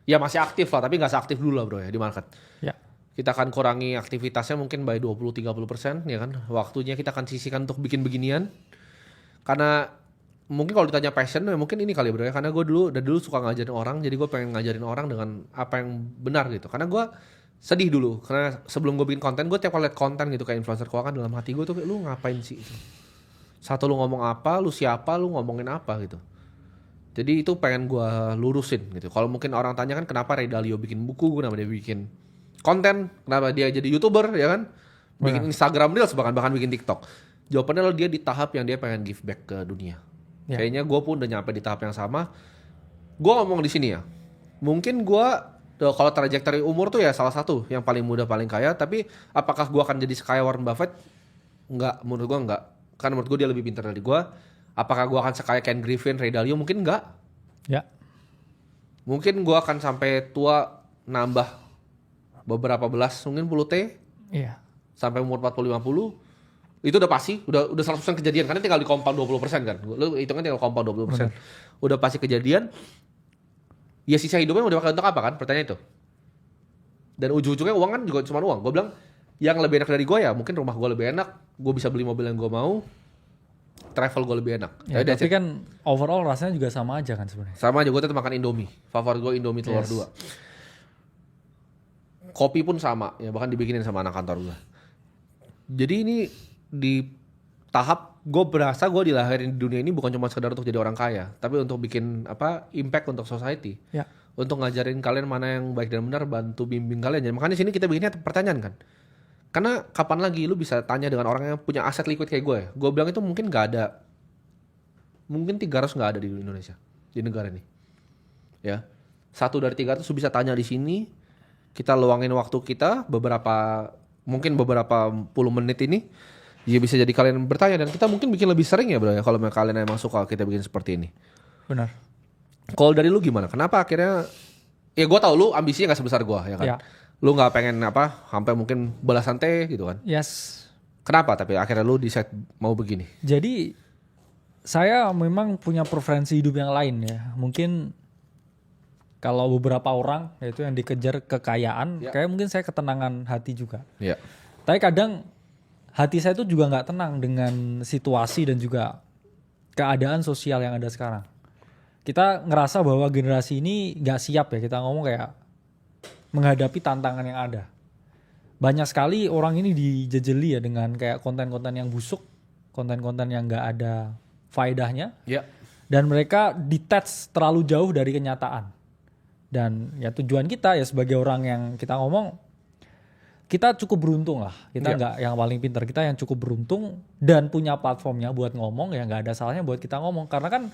ya masih aktif lah tapi nggak seaktif dulu lah bro ya di market. Ya. Kita akan kurangi aktivitasnya mungkin by 20-30% ya kan. Waktunya kita akan sisihkan untuk bikin beginian. Karena mungkin kalau ditanya passion ya mungkin ini kali bro ya. Karena gue dari dulu suka ngajarin orang. Jadi gue pengen ngajarin orang dengan apa yang benar gitu. Karena gue sedih dulu. Karena sebelum gue bikin konten gue tiap kali liat konten gitu kayak influencer keuangan dalam hati gue tuh kayak lu ngapain sih gitu. Satu lu ngomong apa, lu siapa, lu ngomongin apa gitu. Jadi itu pengen gue lurusin gitu. Kalau mungkin orang tanya kan kenapa Ray Dalio bikin buku, kenapa dia bikin konten, kenapa dia jadi YouTuber ya kan? Bikin Instagram Reels bahkan bikin TikTok. Jawabannya adalah dia di tahap yang dia pengen give back ke dunia. Ya. Kayaknya gue pun udah nyampe di tahap yang sama. Gue ngomong di sini ya. Mungkin gue kalau trajektori umur tuh ya salah satu yang paling muda paling kaya. Tapi apakah gue akan jadi sekaya Warren Buffett? Enggak, menurut gue enggak. Karena menurut gue dia lebih pintar dari gue. Apakah gue akan sekaya Ken Griffin, Ray Dalio? Mungkin enggak. Ya. Mungkin gue akan sampai tua nambah beberapa belas, mungkin puluh T. Iya. Sampai umur 40-50. Itu udah pasti, udah 100% kejadian. Karena tinggal di compound 20% kan. Lu hitungnya tinggal compound 20%. Bener. Udah pasti kejadian. Ya sisa hidupnya udah pakai untuk apa kan? Pertanyaan itu. Dan ujung-ujungnya uang kan juga cuma uang. Gue bilang, yang lebih enak dari gue ya mungkin rumah gue lebih enak. Gue bisa beli mobil yang gue mau. Travel gue lebih enak. Ya, tapi kan overall rasanya juga sama aja kan sebenarnya. Sama aja, gue tetap makan Indomie. Favorit gue Indomie telur 2. Kopi pun sama, ya bahkan dibikinin sama anak kantor gue. Jadi ini di tahap gue berasa gue dilahirin di dunia ini bukan cuma sekedar untuk jadi orang kaya, tapi untuk bikin impact untuk society. Ya. Untuk ngajarin kalian mana yang baik dan benar, bantu bimbing kalian. Jadi makanya sini kita bikinnya pertanyaan kan. Karena kapan lagi lu bisa tanya dengan orang yang punya aset liquid kayak gue ya. Gue bilang itu mungkin gak ada. Mungkin 300 gak ada di Indonesia. Di negara ini. Ya. 1 dari 300 lu bisa tanya di sini. Kita luangin waktu kita mungkin beberapa puluh menit ini. Ya bisa jadi kalian bertanya. Dan kita mungkin bikin lebih sering ya bro ya. Kalau kalian emang suka kita bikin seperti ini. Benar. Kalau dari lu gimana? Kenapa akhirnya. Ya gue tau lu ambisinya gak sebesar gue ya kan. Ya. Lu gak pengen sampai mungkin belasan T gitu kan. Yes. Kenapa tapi akhirnya lu decide mau begini? Jadi saya memang punya preferensi hidup yang lain ya. Mungkin kalau beberapa orang yaitu yang dikejar kekayaan, kayak mungkin saya ketenangan hati juga. Ya. Tapi kadang hati saya itu juga gak tenang dengan situasi dan juga keadaan sosial yang ada sekarang. Kita ngerasa bahwa generasi ini gak siap ya, kita ngomong kayak menghadapi tantangan yang ada. Banyak sekali orang ini dijejeli ya dengan kayak konten-konten yang busuk, konten-konten yang gak ada faedahnya. Ya. Dan mereka detach terlalu jauh dari kenyataan. Dan ya tujuan kita ya sebagai orang yang kita ngomong, kita cukup beruntung lah. Kita nggak yang paling pintar, kita yang cukup beruntung dan punya platformnya buat ngomong, ya nggak ada salahnya buat kita ngomong. Karena kan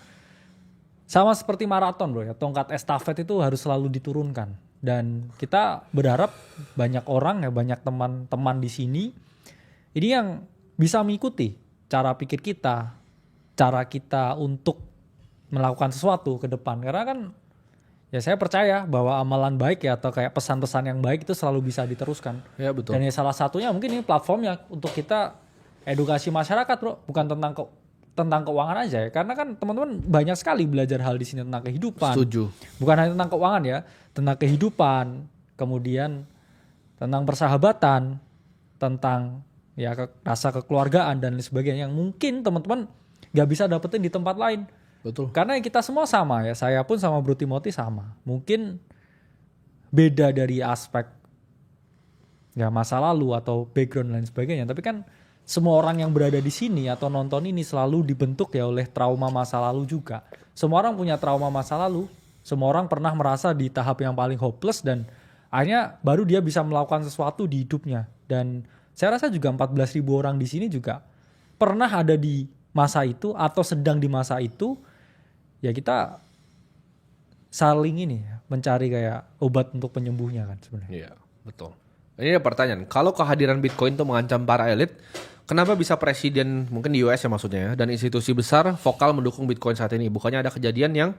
sama seperti maraton bro ya, tongkat estafet itu harus selalu diturunkan. Dan kita berharap banyak orang ya, banyak teman-teman di sini ini yang bisa mengikuti cara pikir kita, cara kita untuk melakukan sesuatu ke depan. Karena kan ya saya percaya bahwa amalan baik ya atau kayak pesan-pesan yang baik itu selalu bisa diteruskan. Ya betul. Dan ya salah satunya mungkin ini platformnya untuk kita edukasi masyarakat bro, bukan tentang keuangan aja ya. Karena kan teman-teman banyak sekali belajar hal di sini tentang kehidupan. Setuju. Bukan hanya tentang keuangan ya, tentang kehidupan, kemudian tentang persahabatan, tentang ya rasa kekeluargaan dan lain sebagainya yang mungkin teman-teman gak bisa dapetin di tempat lain. Betul. Karena kita semua sama ya, saya pun sama Bro Timothy sama. Mungkin beda dari aspek ya masa lalu atau background dan lain sebagainya, tapi kan semua orang yang berada di sini atau nonton ini selalu dibentuk ya oleh trauma masa lalu juga. Semua orang punya trauma masa lalu. Semua orang pernah merasa di tahap yang paling hopeless dan akhirnya baru dia bisa melakukan sesuatu di hidupnya. Dan saya rasa juga 14.000 orang di sini juga pernah ada di masa itu atau sedang di masa itu. Ya kita saling ini ya, mencari kayak obat untuk penyembuhnya kan sebenarnya. Iya, betul. Ini ada pertanyaan, kalau kehadiran Bitcoin itu mengancam para elit, kenapa bisa presiden, mungkin di US ya maksudnya ya, dan institusi besar vokal mendukung Bitcoin saat ini? Bukannya ada kejadian yang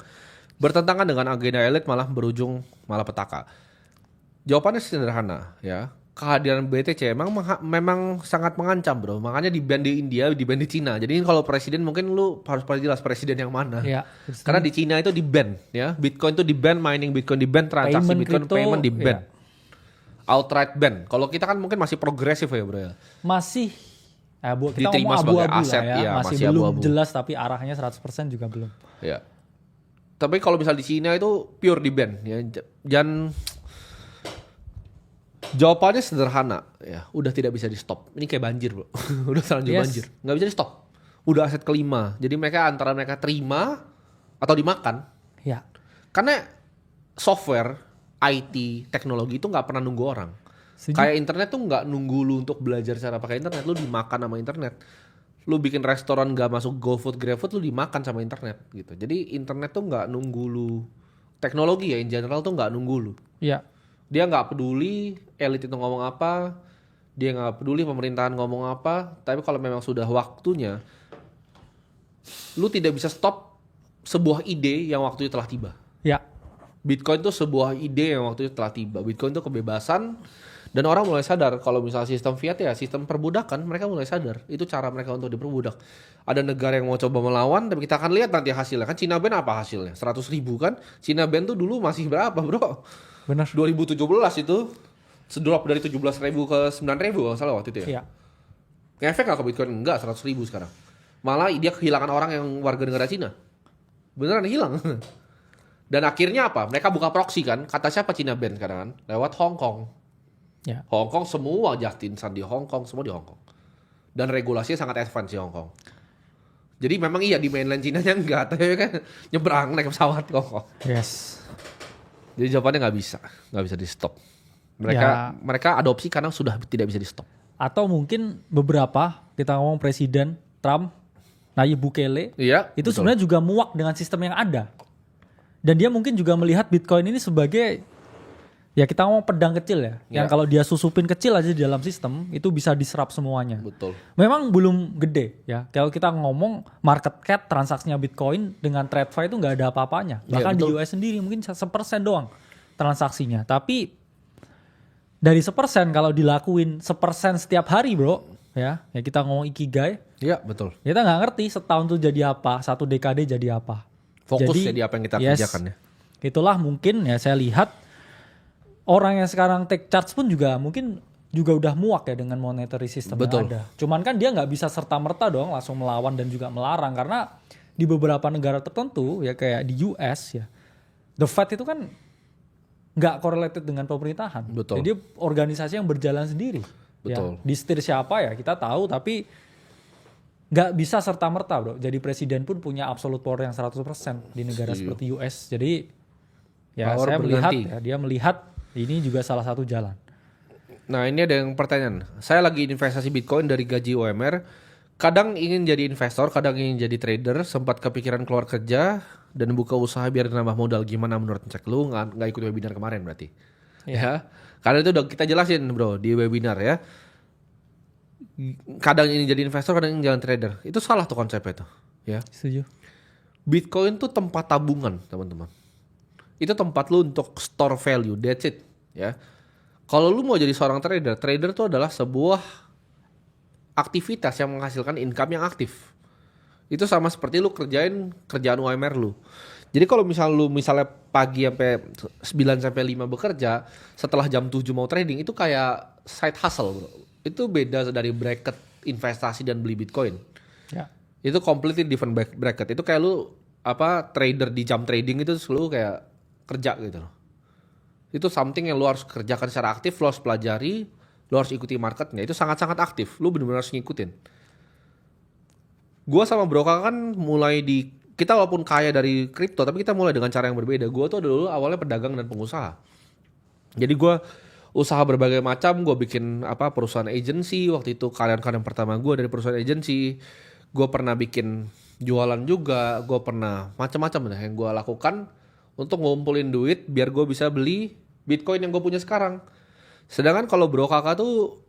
bertentangan dengan agenda elit malah berujung malah petaka. Jawabannya sederhana ya. Kehadiran BTC memang sangat mengancam bro. Makanya di-ban di India, di-ban di Cina. Jadi kalau presiden mungkin lu harus jelas presiden yang mana. Ya, karena di Cina itu di-ban ya. Bitcoin itu di-ban, mining Bitcoin di-ban, transaksi payment Bitcoin crypto, payment di-ban. Ya. Outright ban. Kalau kita kan mungkin masih progresif ya bro ya. Masih kita diterima ngomong sebagai abu-abu aset, lah ya. iya, masih masih belum abu-abu. jelas tapi arahnya 100% juga belum. Ya. Tapi kalau misal di Cina itu pure di-ban ya. Dan jawabannya sederhana ya, udah tidak bisa di stop. Ini kayak banjir bro, udah terlanjur banjir, nggak bisa di stop. Udah aset kelima, jadi antara mereka terima atau dimakan. Ya. Karena software, IT, teknologi itu nggak pernah nunggu orang. Kayak internet tuh nggak nunggu lu untuk belajar cara pakai internet, lu dimakan sama internet. Lu bikin restoran nggak masuk GoFood, GrabFood, lu dimakan sama internet gitu. Jadi internet tuh nggak nunggu lu. Teknologi ya in general tuh nggak nunggu lu. Iya. Dia nggak peduli elit itu ngomong apa, dia nggak peduli pemerintahan ngomong apa, tapi kalau memang sudah waktunya, lu tidak bisa stop sebuah ide yang waktunya telah tiba. Ya. Bitcoin itu sebuah ide yang waktunya telah tiba. Bitcoin itu kebebasan, dan orang mulai sadar kalau misalnya sistem fiat ya sistem perbudakan, mereka mulai sadar itu cara mereka untuk diperbudak. Ada negara yang mau coba melawan, tapi kita akan lihat nanti hasilnya. Kan Cina ban apa hasilnya? 100.000 kan? Cina ban tuh dulu masih berapa bro? Benar. 2017 itu drop dari 17.000 ke 9.000 kalau salah waktu itu ya. Iya. Ngefek gak ke Bitcoin? Enggak, 100.000 sekarang. Malah dia kehilangan orang yang warga negara Cina. Beneran hilang. Dan akhirnya apa? Mereka buka proxy kan. Kata siapa Cina ban sekarang kan? Lewat Hong Kong. Ya. Hong Kong semua Justin di Hong Kong, semua di Hong Kong. Dan regulasinya sangat advance di Hong Kong. Jadi memang iya di mainland Cina-nya enggak, tapi kan nyebrang naik pesawat ke Hong Kong. Yes. Jadi jawabannya nggak bisa di stop. Mereka adopsi karena sudah tidak bisa di stop. Atau mungkin beberapa kita ngomong Presiden Trump, Nayib Bukele, Iya, itu sebenarnya juga muak dengan sistem yang ada. Dan dia mungkin juga melihat Bitcoin ini sebagai ya kita ngomong pedang kecil ya, yang kalau dia susupin kecil aja di dalam sistem itu bisa diserap semuanya. Betul. Memang belum gede ya. Kalau kita ngomong market cap transaksinya Bitcoin dengan TradFi itu nggak ada apa-apanya. Bahkan di US sendiri mungkin 1% doang transaksinya. Tapi dari 1% kalau dilakuin 1% setiap hari bro, ya kita ngomong ikigai. Iya betul. Kita nggak ngerti setahun tuh jadi apa, satu dekade jadi apa. Fokus jadi apa yang kita kerjakan ya. Itulah mungkin ya saya lihat orang yang sekarang take charge pun juga mungkin juga udah muak ya dengan monetary system yang ada. Cuman kan dia nggak bisa serta-merta dong langsung melawan dan juga melarang karena di beberapa negara tertentu ya kayak di US ya, the Fed itu kan nggak correlated dengan pemerintahan. Betul. Jadi organisasi yang berjalan sendiri. Betul. Ya, di setir siapa ya kita tahu tapi nggak bisa serta-merta bro. Jadi presiden pun punya absolute power yang 100% di negara seperti US. Jadi ya power saya melihat ya, dia melihat ini juga salah satu jalan. Nah ini ada yang pertanyaan. Saya lagi investasi Bitcoin dari gaji UMR. Kadang ingin jadi investor, kadang ingin jadi trader. Sempat kepikiran keluar kerja dan buka usaha biar nambah modal. Gimana menurut cek lu? Nggak ikut webinar kemarin berarti. Ya. Karena itu udah kita jelasin bro di webinar ya. Kadang ingin jadi investor, kadang ingin jadi trader. Itu salah tuh konsepnya tuh. Ya. Setuju. Bitcoin tuh tempat tabungan teman-teman. Itu tempat lu untuk store value, that's it, ya. Kalau lu mau jadi seorang trader itu adalah sebuah aktivitas yang menghasilkan income yang aktif. Itu sama seperti lu kerjaan UMR lu. Jadi kalau misalnya pagi sampai 9 sampai 5 bekerja, setelah jam 7 mau trading itu kayak side hustle, bro. Itu beda dari bracket investasi dan beli Bitcoin. Ya. Itu completely different bracket. Itu kayak lu trader di jam trading itu lu kayak kerja gitu loh. Itu something yang lu harus kerjakan secara aktif, lu harus pelajari, lu harus ikuti marketnya. Itu sangat-sangat aktif, lu benar-benar harus ngikutin. Gua sama Broka kan kita walaupun kaya dari kripto, tapi kita mulai dengan cara yang berbeda. Gua tuh dulu awalnya pedagang dan pengusaha. Jadi gua usaha berbagai macam, gua bikin perusahaan agency. Waktu itu karyawan pertama gua dari perusahaan agency. Gua pernah bikin jualan juga, gua pernah macam-macam yang gua lakukan untuk ngumpulin duit biar gue bisa beli Bitcoin yang gue punya sekarang. Sedangkan kalau bro kakak tuh,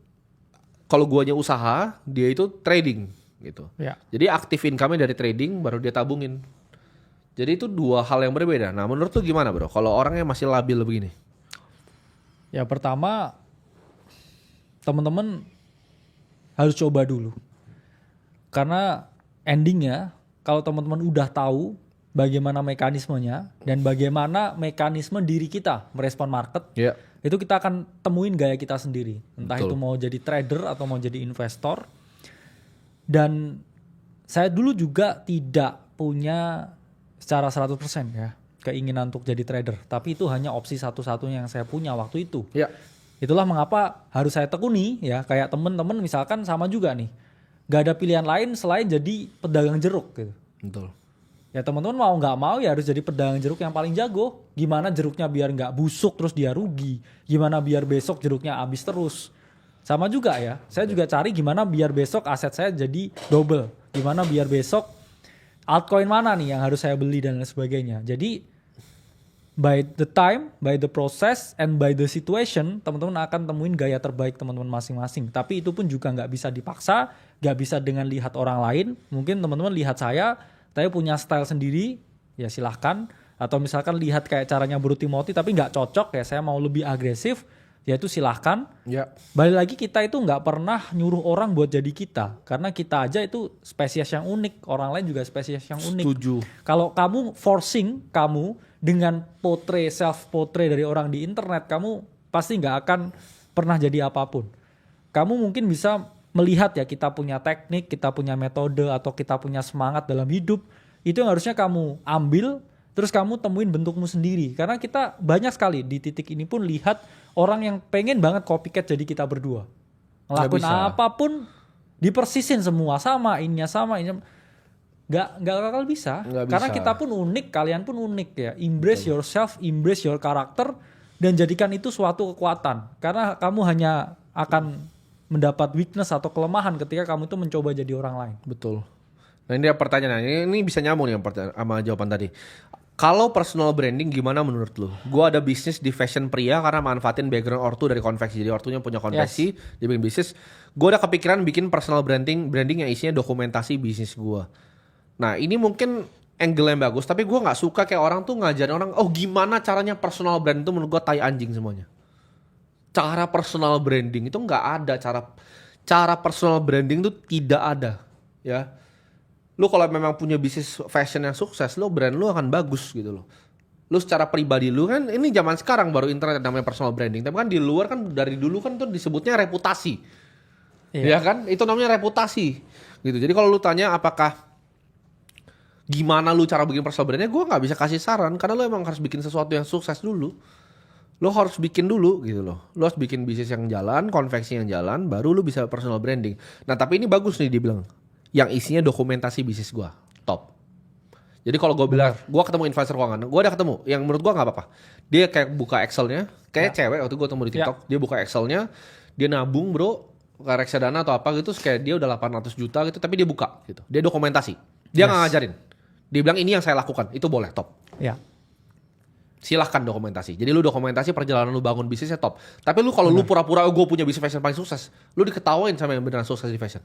kalau guanya usaha, dia itu trading gitu. Ya. Jadi aktif income-nya dari trading, baru dia tabungin. Jadi itu dua hal yang berbeda. Nah menurut lu gimana bro, kalau orangnya masih labil begini? Ya pertama, teman-teman harus coba dulu. Karena endingnya, kalau teman-teman udah tahu bagaimana mekanismenya dan bagaimana mekanisme diri kita merespon market, itu kita akan temuin gaya kita sendiri. Entah Betul. itu mau jadi trader atau mau jadi investor. Dan saya dulu juga tidak punya secara 100% ya keinginan untuk jadi trader. Tapi itu hanya opsi satu-satunya yang saya punya waktu itu. Ya. Itulah mengapa harus saya tekuni ya. Kayak temen-temen misalkan sama juga nih. Gak ada pilihan lain selain jadi pedagang jeruk gitu. Betul. Ya teman-teman mau nggak mau ya harus jadi pedagang jeruk yang paling jago. Gimana jeruknya biar nggak busuk terus dia rugi. Gimana biar besok jeruknya habis terus. Sama juga ya. Saya juga cari gimana biar besok aset saya jadi double. Gimana biar besok altcoin mana nih yang harus saya beli dan lain sebagainya. Jadi by the time, by the process, and by the situation, teman-teman akan temuin gaya terbaik teman-teman masing-masing. Tapi itu pun juga nggak bisa dipaksa, nggak bisa dengan lihat orang lain. Mungkin teman-teman lihat saya punya style sendiri, ya silahkan. Atau misalkan lihat kayak caranya Bro Timothy, tapi nggak cocok ya, saya mau lebih agresif, ya itu silahkan. Ya. Balik lagi kita itu nggak pernah nyuruh orang buat jadi kita. Karena kita aja itu spesies yang unik, orang lain juga spesies yang unik. Setuju. Kalau kamu forcing kamu dengan self-portrait dari orang di internet, kamu pasti nggak akan pernah jadi apapun. Kamu mungkin bisa melihat ya kita punya teknik, kita punya metode, atau kita punya semangat dalam hidup. Itu yang harusnya kamu ambil, terus kamu temuin bentukmu sendiri. Karena kita banyak sekali di titik ini pun lihat orang yang pengen banget copycat jadi kita berdua. Ngelakuin apapun, dipersisin semua, sama ininya sama, ininya. Gak bakal bisa. Karena kita pun unik, kalian pun unik ya. Embrace yourself, embrace your karakter, dan jadikan itu suatu kekuatan. Karena kamu hanya akan mendapat weakness atau kelemahan ketika kamu itu mencoba jadi orang lain. Betul. Nah ini dia pertanyaan, ini bisa nyambung nih sama jawaban tadi. Kalau personal branding gimana menurut lu? Gue ada bisnis di fashion pria karena manfaatin background ortu dari konveksi. Jadi ortunya punya konveksi, dia bikin bisnis. Gue ada kepikiran bikin personal branding yang isinya dokumentasi bisnis gue. Nah ini mungkin angle yang bagus, tapi gue nggak suka kayak orang tuh ngajarin orang, oh gimana caranya personal branding itu, menurut gue tai anjing semuanya. Cara personal branding itu nggak ada, cara personal branding itu tidak ada, ya. Lu kalau memang punya bisnis fashion yang sukses, lu brand lu akan bagus gitu loh. Lu secara pribadi lu kan, ini zaman sekarang baru internet namanya personal branding, tapi kan di luar kan dari dulu kan tuh disebutnya reputasi, ya kan? Itu namanya reputasi, gitu. Jadi kalau lu tanya apakah gimana lu cara bikin personal brandnya, gue nggak bisa kasih saran karena lu emang harus bikin sesuatu yang sukses dulu. Lu harus bikin dulu gitu loh. Lu harus bikin bisnis yang jalan, konveksi yang jalan, baru lu bisa personal branding. Nah tapi ini bagus nih dia bilang, yang isinya dokumentasi bisnis gue, top. Jadi kalau gue bilang, gue ketemu influencer keuangan, gue udah ketemu, yang menurut gue nggak apa-apa. Dia kayak buka Excelnya, kayak cewek waktu gue ketemu di TikTok, dia buka Excelnya, dia nabung bro, ke reksadana atau apa gitu, kayak dia udah 800 juta gitu, tapi dia buka gitu, dia dokumentasi, dia nggak ngajarin. Dia bilang ini yang saya lakukan, itu boleh, top. Ya. Silahkan dokumentasi. Jadi lu dokumentasi perjalanan lu bangun bisnisnya top. Tapi lu kalau lu pura-pura gue punya bisnis fashion paling sukses, lu diketawain sama yang beneran sukses di fashion.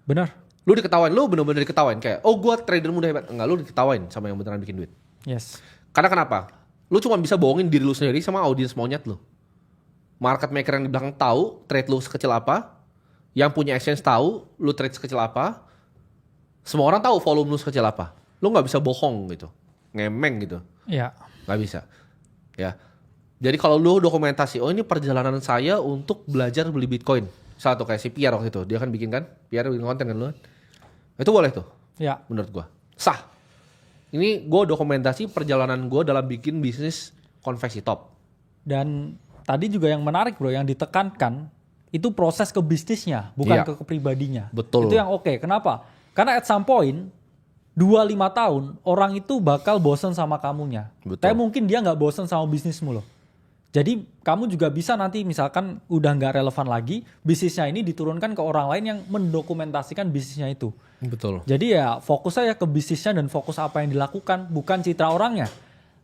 Benar. Lu diketawain, lu bener-bener diketawain kayak, oh gue trader muda hebat. Enggak, lu diketawain sama yang beneran bikin duit. Yes. Karena kenapa? Lu cuma bisa bohongin diri lu sendiri sama audiens monyet lu. Market maker yang di belakang tahu trade lu sekecil apa, yang punya exchange tahu lu trade sekecil apa, semua orang tahu volume lu sekecil apa. Lu nggak bisa bohong gitu, ngemeng gitu. Iya. Nggak bisa. Ya. Jadi kalau lu dokumentasi, oh ini perjalanan saya untuk belajar beli Bitcoin. Satu kayak si Pierre waktu itu, dia kan bikin kan, Pierre bikin konten kan lu kan. Itu boleh tuh. Ya. Menurut gua. Sah. Ini gua dokumentasi perjalanan gua dalam bikin bisnis konveksi top. Dan tadi juga yang menarik bro, yang ditekankan itu proses ke bisnisnya, bukan ke kepribadinya. Betul. Itu yang oke. Kenapa? Karena at some point 2-5 tahun orang itu bakal bosen sama kamunya. Betul. Tapi mungkin dia nggak bosen sama bisnismu loh. Jadi kamu juga bisa nanti misalkan udah nggak relevan lagi, bisnisnya ini diturunkan ke orang lain yang mendokumentasikan bisnisnya itu. Betul. Jadi ya fokus aja ke bisnisnya dan fokus apa yang dilakukan, bukan citra orangnya.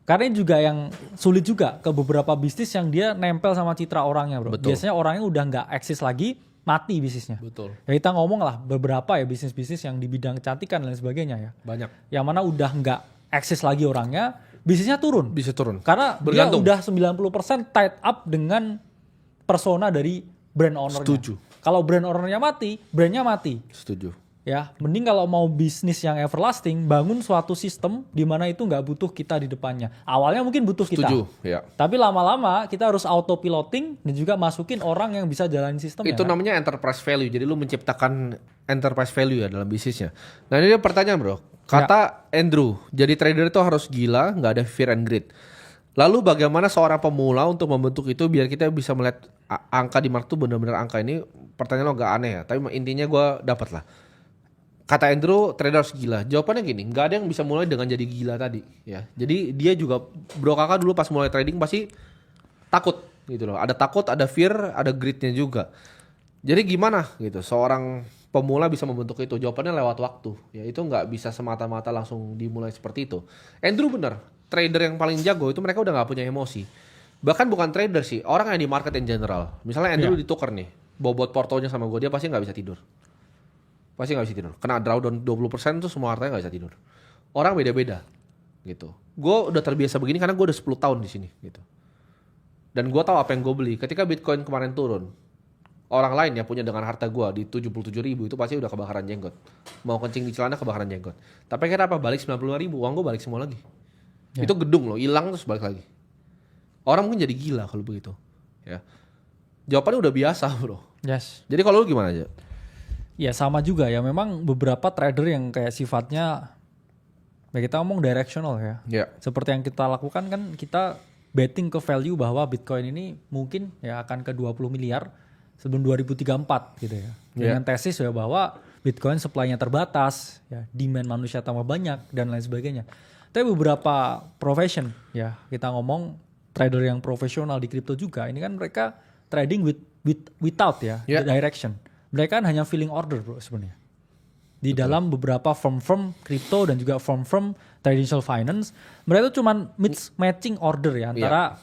Karena ini juga yang sulit juga ke beberapa bisnis yang dia nempel sama citra orangnya bro. Betul. Biasanya orangnya udah nggak eksis lagi, mati bisnisnya. Betul. Ya kita ngomong lah beberapa ya bisnis-bisnis yang di bidang kecantikan dan sebagainya ya. Banyak. Yang mana udah nggak eksis lagi orangnya, bisnisnya turun. Bisa turun. Karena Bergantung. dia udah 90% tied up dengan persona dari brand ownernya. Setuju. Kalau brand ownernya mati, brandnya mati. Setuju. Ya, mending kalau mau bisnis yang everlasting, bangun suatu sistem di mana itu nggak butuh kita di depannya. Awalnya mungkin butuh kita. Setuju, ya. Tapi lama-lama kita harus autopiloting dan juga masukin orang yang bisa jalanin sistem. Itu namanya enterprise value. Jadi lu menciptakan enterprise value ya dalam bisnisnya. Nah ini dia pertanyaan bro. Kata Andrew, jadi trader itu harus gila, nggak ada fear and greed. Lalu bagaimana seorang pemula untuk membentuk itu biar kita bisa melihat angka di market itu benar-benar angka ini? Pertanyaan lo agak aneh ya, tapi intinya gue dapat lah. Kata Andrew, trader harus gila. Jawabannya gini, nggak ada yang bisa mulai dengan jadi gila tadi. Ya, jadi dia juga bro kakak dulu pas mulai trading pasti takut gitu loh. Ada takut, ada fear, ada greednya juga. Jadi gimana gitu? Seorang pemula bisa membentuk itu. Jawabannya lewat waktu. Ya itu nggak bisa semata-mata langsung dimulai seperti itu. Andrew bener, trader yang paling jago itu mereka udah nggak punya emosi. Bahkan bukan trader sih, orang yang di market in general. Misalnya Andrew ditukar nih, bobot portonya sama gue, dia pasti nggak bisa tidur. Pasti gak bisa tidur. Kena drawdown 20% tuh semua hartanya gak bisa tidur. Orang beda-beda gitu. Gue udah terbiasa begini karena gue udah 10 tahun di sini gitu. Dan gue tahu apa yang gue beli. Ketika Bitcoin kemarin turun, orang lain yang punya dengan harta gue di 77.000 itu pasti udah kebakaran jenggot. Mau kencing di celana kebakaran jenggot. Tapi kenapa balik 95.000, uang gue balik semua lagi. Ya. Itu gedung loh, hilang terus balik lagi. Orang mungkin jadi gila kalau begitu. Ya. Jawabannya udah biasa bro. Yes. Jadi kalau lu gimana aja? Ya sama juga ya, memang beberapa trader yang kayak sifatnya, ya kita ngomong directional ya. Yeah. Seperti yang kita lakukan kan, kita betting ke value bahwa Bitcoin ini mungkin ya akan ke 20 miliar sebelum 2034 gitu ya. Dengan tesis ya bahwa Bitcoin supply-nya terbatas, ya demand manusia tambah banyak dan lain sebagainya. Tapi beberapa profession ya, kita ngomong trader yang profesional di crypto juga, ini kan mereka trading without ya direction. Mereka kan hanya filling order bro sebenarnya. Di dalam beberapa firm-firm crypto dan juga firm-firm traditional finance, mereka itu cuma matching order ya antara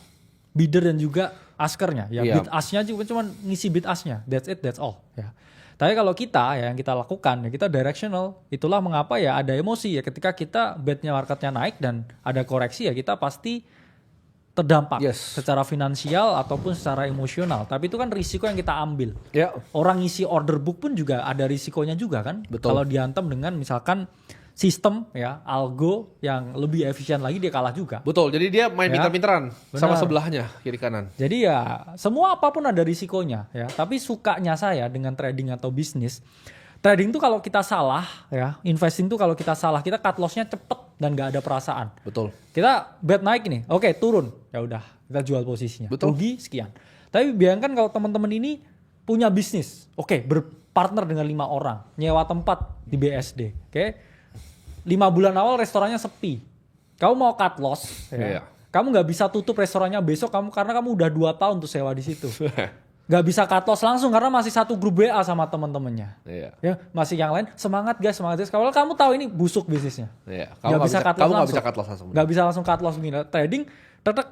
bidder dan juga askernya. Ya bid ask-nya juga cuma ngisi bid ask-nya. That's it, that's all ya. Tapi kalau kita ya yang kita lakukan ya kita directional. Itulah mengapa ya ada emosi ya ketika kita bet-nya marketnya naik dan ada koreksi ya kita pasti terdampak secara finansial ataupun secara emosional. Tapi itu kan risiko yang kita ambil. Orang ngisi order book pun juga ada risikonya juga kan. Kalau dihantam dengan misalkan sistem ya algo yang lebih efisien lagi, dia kalah juga. Betul. Jadi dia main pintar-pintaran sama sebelahnya kiri kanan. Jadi ya semua apapun ada risikonya ya. Tapi sukanya saya dengan trading atau bisnis, trading tuh kalau kita salah ya, investing tuh kalau kita salah, kita cut loss-nya cepet dan gak ada perasaan. Betul. Kita bet naik nih, oke turun, ya udah kita jual posisinya. Betul. Rugi sekian. Tapi bayangkan kalau teman-teman ini punya bisnis, oke berpartner dengan 5 orang, nyewa tempat di BSD, oke. 5 bulan awal restorannya sepi, kamu mau cut loss, ya. Kamu nggak bisa tutup restorannya besok karena kamu udah 2 tahun tuh sewa di situ. Gak bisa cut loss langsung karena masih satu grup WA sama teman-temannya. Ya, masih yang lain semangat guys. Kalau kamu tahu ini busuk bisnisnya. Gak bisa cut loss langsung. Gak bisa langsung cut loss begini. Trading tetek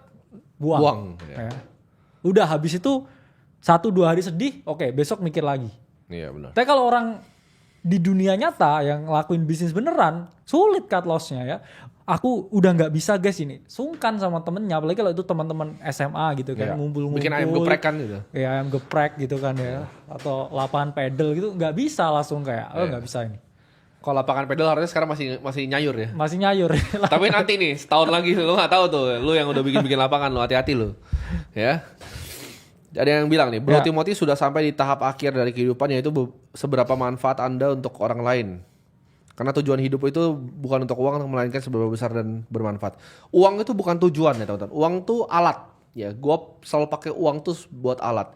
buang. Ya. Udah habis itu 1-2 hari sedih, oke besok mikir lagi. Iya benar. Tapi kalau orang di dunia nyata yang ngelakuin bisnis beneran, sulit cut loss-nya ya. Aku udah nggak bisa guys ini, sungkan sama temennya, apalagi kalau itu teman-teman SMA gitu kan, ngumpul-ngumpul. Bikin ayam geprek kan gitu. Ya ayam geprek gitu kan ya, atau lapangan pedal gitu, nggak bisa langsung kayak, nggak bisa ini. Kalau lapangan pedal harusnya sekarang masih nyayur ya. Masih nyayur. Tapi nanti nih setahun lagi lu nggak tahu tuh, lu yang udah bikin lapangan lu hati-hati lu, ya. Ada yang bilang nih, Bro Timothy sudah sampai di tahap akhir dari kehidupan, yaitu seberapa manfaat Anda untuk orang lain. Karena tujuan hidup itu bukan untuk uang, melainkan seberapa besar dan bermanfaat. Uang itu bukan tujuan ya teman-teman. Uang tuh alat. Ya, gue selalu pakai uang tuh buat alat.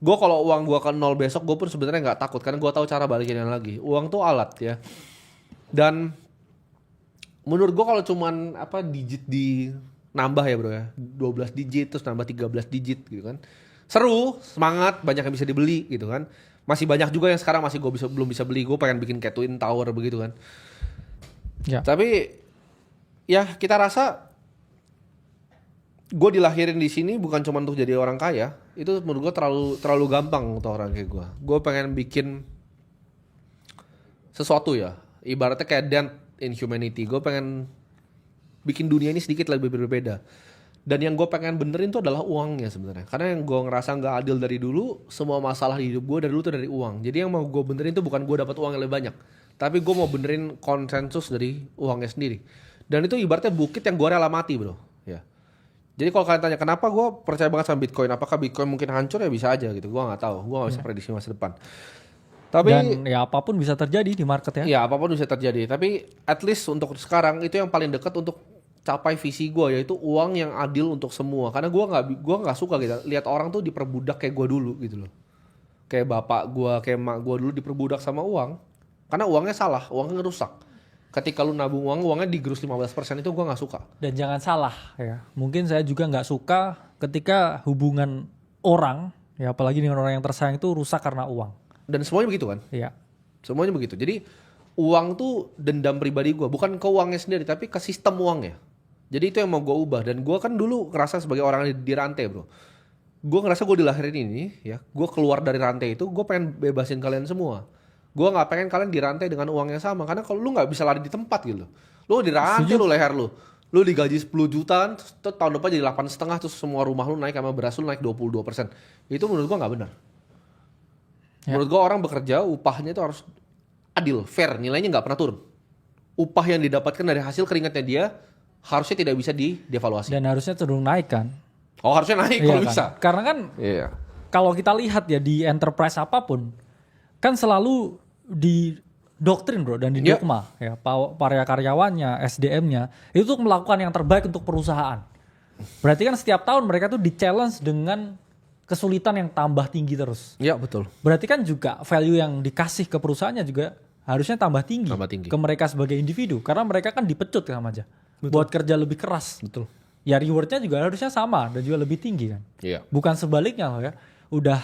Gue kalau uang gue ke 0 besok, gue pun sebenarnya nggak takut karena gue tahu cara balikinnya lagi. Uang tuh alat ya. Dan menurut gue kalau cuman digit di nambah ya bro ya, 12 digit terus nambah 13 digit gitu kan. Seru, semangat, banyak yang bisa dibeli gitu kan. Masih banyak juga yang sekarang masih belum bisa beli. Gue pengen bikin kayak Twin Tower begitu kan. Tapi ya kita rasa gue dilahirin di sini bukan cuma untuk jadi orang kaya. Itu menurut gue terlalu gampang untuk orang kayak gue. Gue pengen bikin sesuatu ya. Ibaratnya kayak dent in humanity. Gue pengen bikin dunia ini sedikit lebih berbeda. Dan yang gue pengen benerin tuh adalah uangnya sebenarnya. Karena yang gue ngerasa nggak adil dari dulu, semua masalah di hidup gue dari dulu tuh dari uang. Jadi yang mau gue benerin tuh bukan gue dapat uang yang lebih banyak, tapi gue mau benerin konsensus dari uangnya sendiri. Dan itu ibaratnya bukit yang gue rela mati bro. Ya. Jadi kalau kalian tanya kenapa gue percaya banget sama Bitcoin, apakah Bitcoin mungkin hancur ya bisa aja gitu. Gue nggak tahu, gue nggak bisa prediksi masa depan. Tapi dan ya apapun bisa terjadi di market ya. Ya apapun bisa terjadi. Tapi at least untuk sekarang itu yang paling dekat untuk capai visi gue, yaitu uang yang adil untuk semua. Karena gue nggak suka gitu lihat orang tuh diperbudak kayak gue dulu gitu loh. Kayak bapak gue, kayak emak gue dulu diperbudak sama uang. Karena uangnya salah, uangnya ngerusak. Ketika lu nabung uangnya digerus 15%, itu gue nggak suka. Dan jangan salah ya. Mungkin saya juga nggak suka ketika hubungan orang ya, apalagi dengan orang yang tersayang itu rusak karena uang. Dan semuanya begitu kan? Iya. Semuanya begitu. Jadi uang tuh dendam pribadi gue, bukan ke uangnya sendiri, tapi ke sistem uangnya. Jadi itu yang mau gue ubah. Dan gue kan dulu ngerasa sebagai orang di rantai bro. Gue ngerasa gue dilahirin ini ya, gue keluar dari rantai itu, gue pengen bebasin kalian semua. Gue gak pengen kalian dirantai dengan uang yang sama. Karena kalau lu gak bisa lari di tempat gitu. Lu dirantai lu leher lu. Lu digaji 10 jutaan, terus tahun depan jadi 8,5, terus semua rumah lu naik, sama beras lu naik 22%. Itu menurut gue gak benar. Ya. Menurut gue orang bekerja, upahnya itu harus adil, fair, nilainya gak pernah turun. Upah yang didapatkan dari hasil keringatnya dia harusnya tidak bisa didevaluasi. Dan harusnya cenderung naik kan? Oh harusnya naik kalau kan? bisa. Karena kan kalau kita lihat ya di enterprise apapun, kan selalu di doktrin bro dan di dogma ya, para karyawannya, SDM-nya itu tuh melakukan yang terbaik untuk perusahaan. Berarti kan setiap tahun mereka tuh di-challenge dengan kesulitan yang tambah tinggi terus. Iya betul. Berarti kan juga value yang dikasih ke perusahaannya juga harusnya tambah tinggi. Ke mereka sebagai individu. Karena mereka kan dipecut sama aja. Betul. Buat kerja lebih keras. Betul. Ya rewardnya juga harusnya sama dan juga lebih tinggi kan. Iya. Bukan sebaliknya loh ya. Udah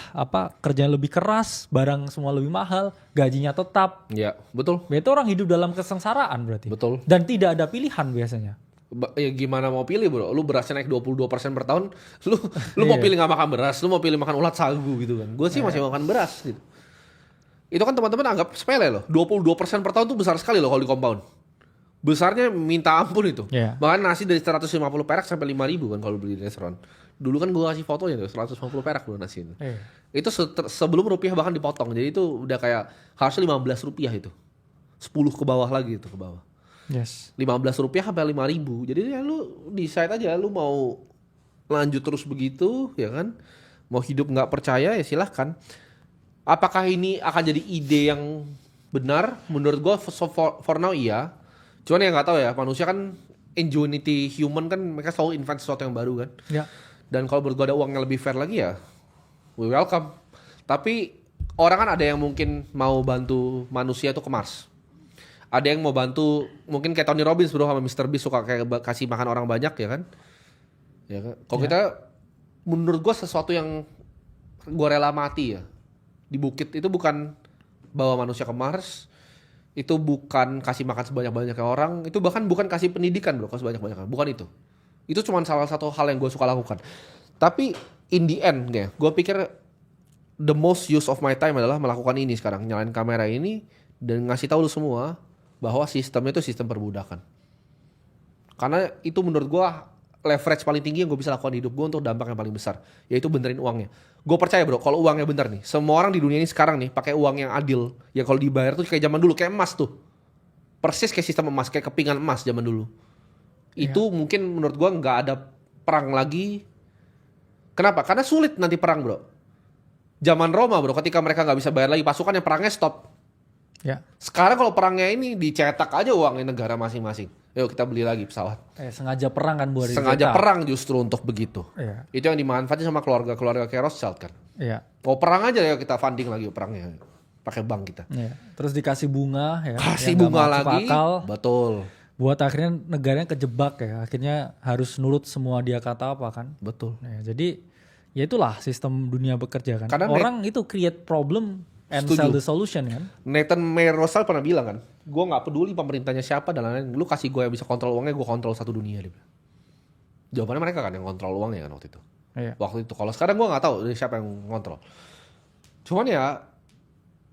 kerjanya lebih keras, barang semua lebih mahal, gajinya tetap. Iya betul. Itu orang hidup dalam kesengsaraan berarti. Betul. Dan tidak ada pilihan biasanya. Ya gimana mau pilih bro, lu berasnya naik 22% per tahun, lu mau pilih gak makan beras, lu mau pilih makan ulat sagu gitu kan. Gue sih masih makan beras gitu. Itu kan teman-teman anggap sepele loh, 22% per tahun tuh besar sekali loh kalau di compound. Besarnya minta ampun itu. Bahkan nasi dari 150 perak sampai 5.000 kan kalau beli di restoran. Dulu kan gue kasih fotonya tuh 150 perak dulu nasi itu. Itu sebelum rupiah bahkan dipotong, jadi itu udah kayak harusnya 15 rupiah itu. 10 ke bawah lagi itu ke bawah. Yes. 15 rupiah sampai 5.000. Jadi ya lu decide aja lu mau lanjut terus begitu ya kan. Mau hidup gak percaya ya silahkan. Apakah ini akan jadi ide yang benar? Menurut gue for now iya. Cuman ya gak tahu ya, manusia kan ingenuity human kan, mereka selalu invent sesuatu yang baru kan. Ya. Dan kalau menurut gue ada uang yang lebih fair lagi ya we welcome. Tapi orang kan ada yang mungkin mau bantu manusia tuh ke Mars. Ada yang mau bantu, mungkin kayak Tony Robbins bro sama Mr. Beast suka kayak kasih makan orang banyak ya kan. Ya kan. Kalau kita, menurut gue sesuatu yang gue rela mati ya. Di bukit itu bukan bawa manusia ke Mars. Itu bukan kasih makan sebanyak-banyaknya orang. Itu bahkan bukan kasih pendidikan bro, kasih sebanyak-banyaknya. Bukan itu. Itu cuma salah satu hal yang gue suka lakukan. Tapi in the end ya, gue pikir the most use of my time adalah melakukan ini sekarang. Nyalain kamera ini dan ngasih tahu lu semua bahwa sistemnya itu sistem perbudakan. Karena itu menurut gue leverage paling tinggi yang gue bisa lakukan di hidup gue untuk dampak yang paling besar. Yaitu benerin uangnya. Gue percaya bro, kalau uangnya bener nih. Semua orang di dunia ini sekarang nih pakai uang yang adil. Ya kalau dibayar tuh kayak zaman dulu, kayak emas tuh. Persis kayak sistem emas, kayak kepingan emas zaman dulu. Itu mungkin menurut gue gak ada perang lagi. Kenapa? Karena sulit nanti perang bro. Zaman Roma bro, ketika mereka gak bisa bayar lagi pasukannya, perangnya stop. Ya. Sekarang kalau perangnya ini dicetak aja uangnya negara masing-masing. Yuk kita beli lagi pesawat. Sengaja perang kan buat sengaja perang justru untuk begitu. Ya. Itu yang dimanfaatin sama keluarga-keluarga kayak Rothschild kan. Iya. Mau perang aja ya kita funding lagi perangnya. Pakai bank kita. Ya. Terus dikasih bunga ya. Kasih bunga lagi. Akal, betul. Buat akhirnya negaranya kejebak ya. Akhirnya harus nurut semua dia kata apa kan. Betul. Ya, jadi ya itulah sistem dunia bekerja kan. Karena orang itu create problem and sell the solution kan. Nathan Mayer Rothschild pernah bilang kan, gue gak peduli pemerintahnya siapa dan lain-lain, lu kasih gue yang bisa kontrol uangnya, gue kontrol satu dunia. Dia. Jawabannya mereka kan yang kontrol uangnya kan waktu itu. Iya. Waktu itu. Kalau sekarang gue nggak tahu siapa yang kontrol. Cuman ya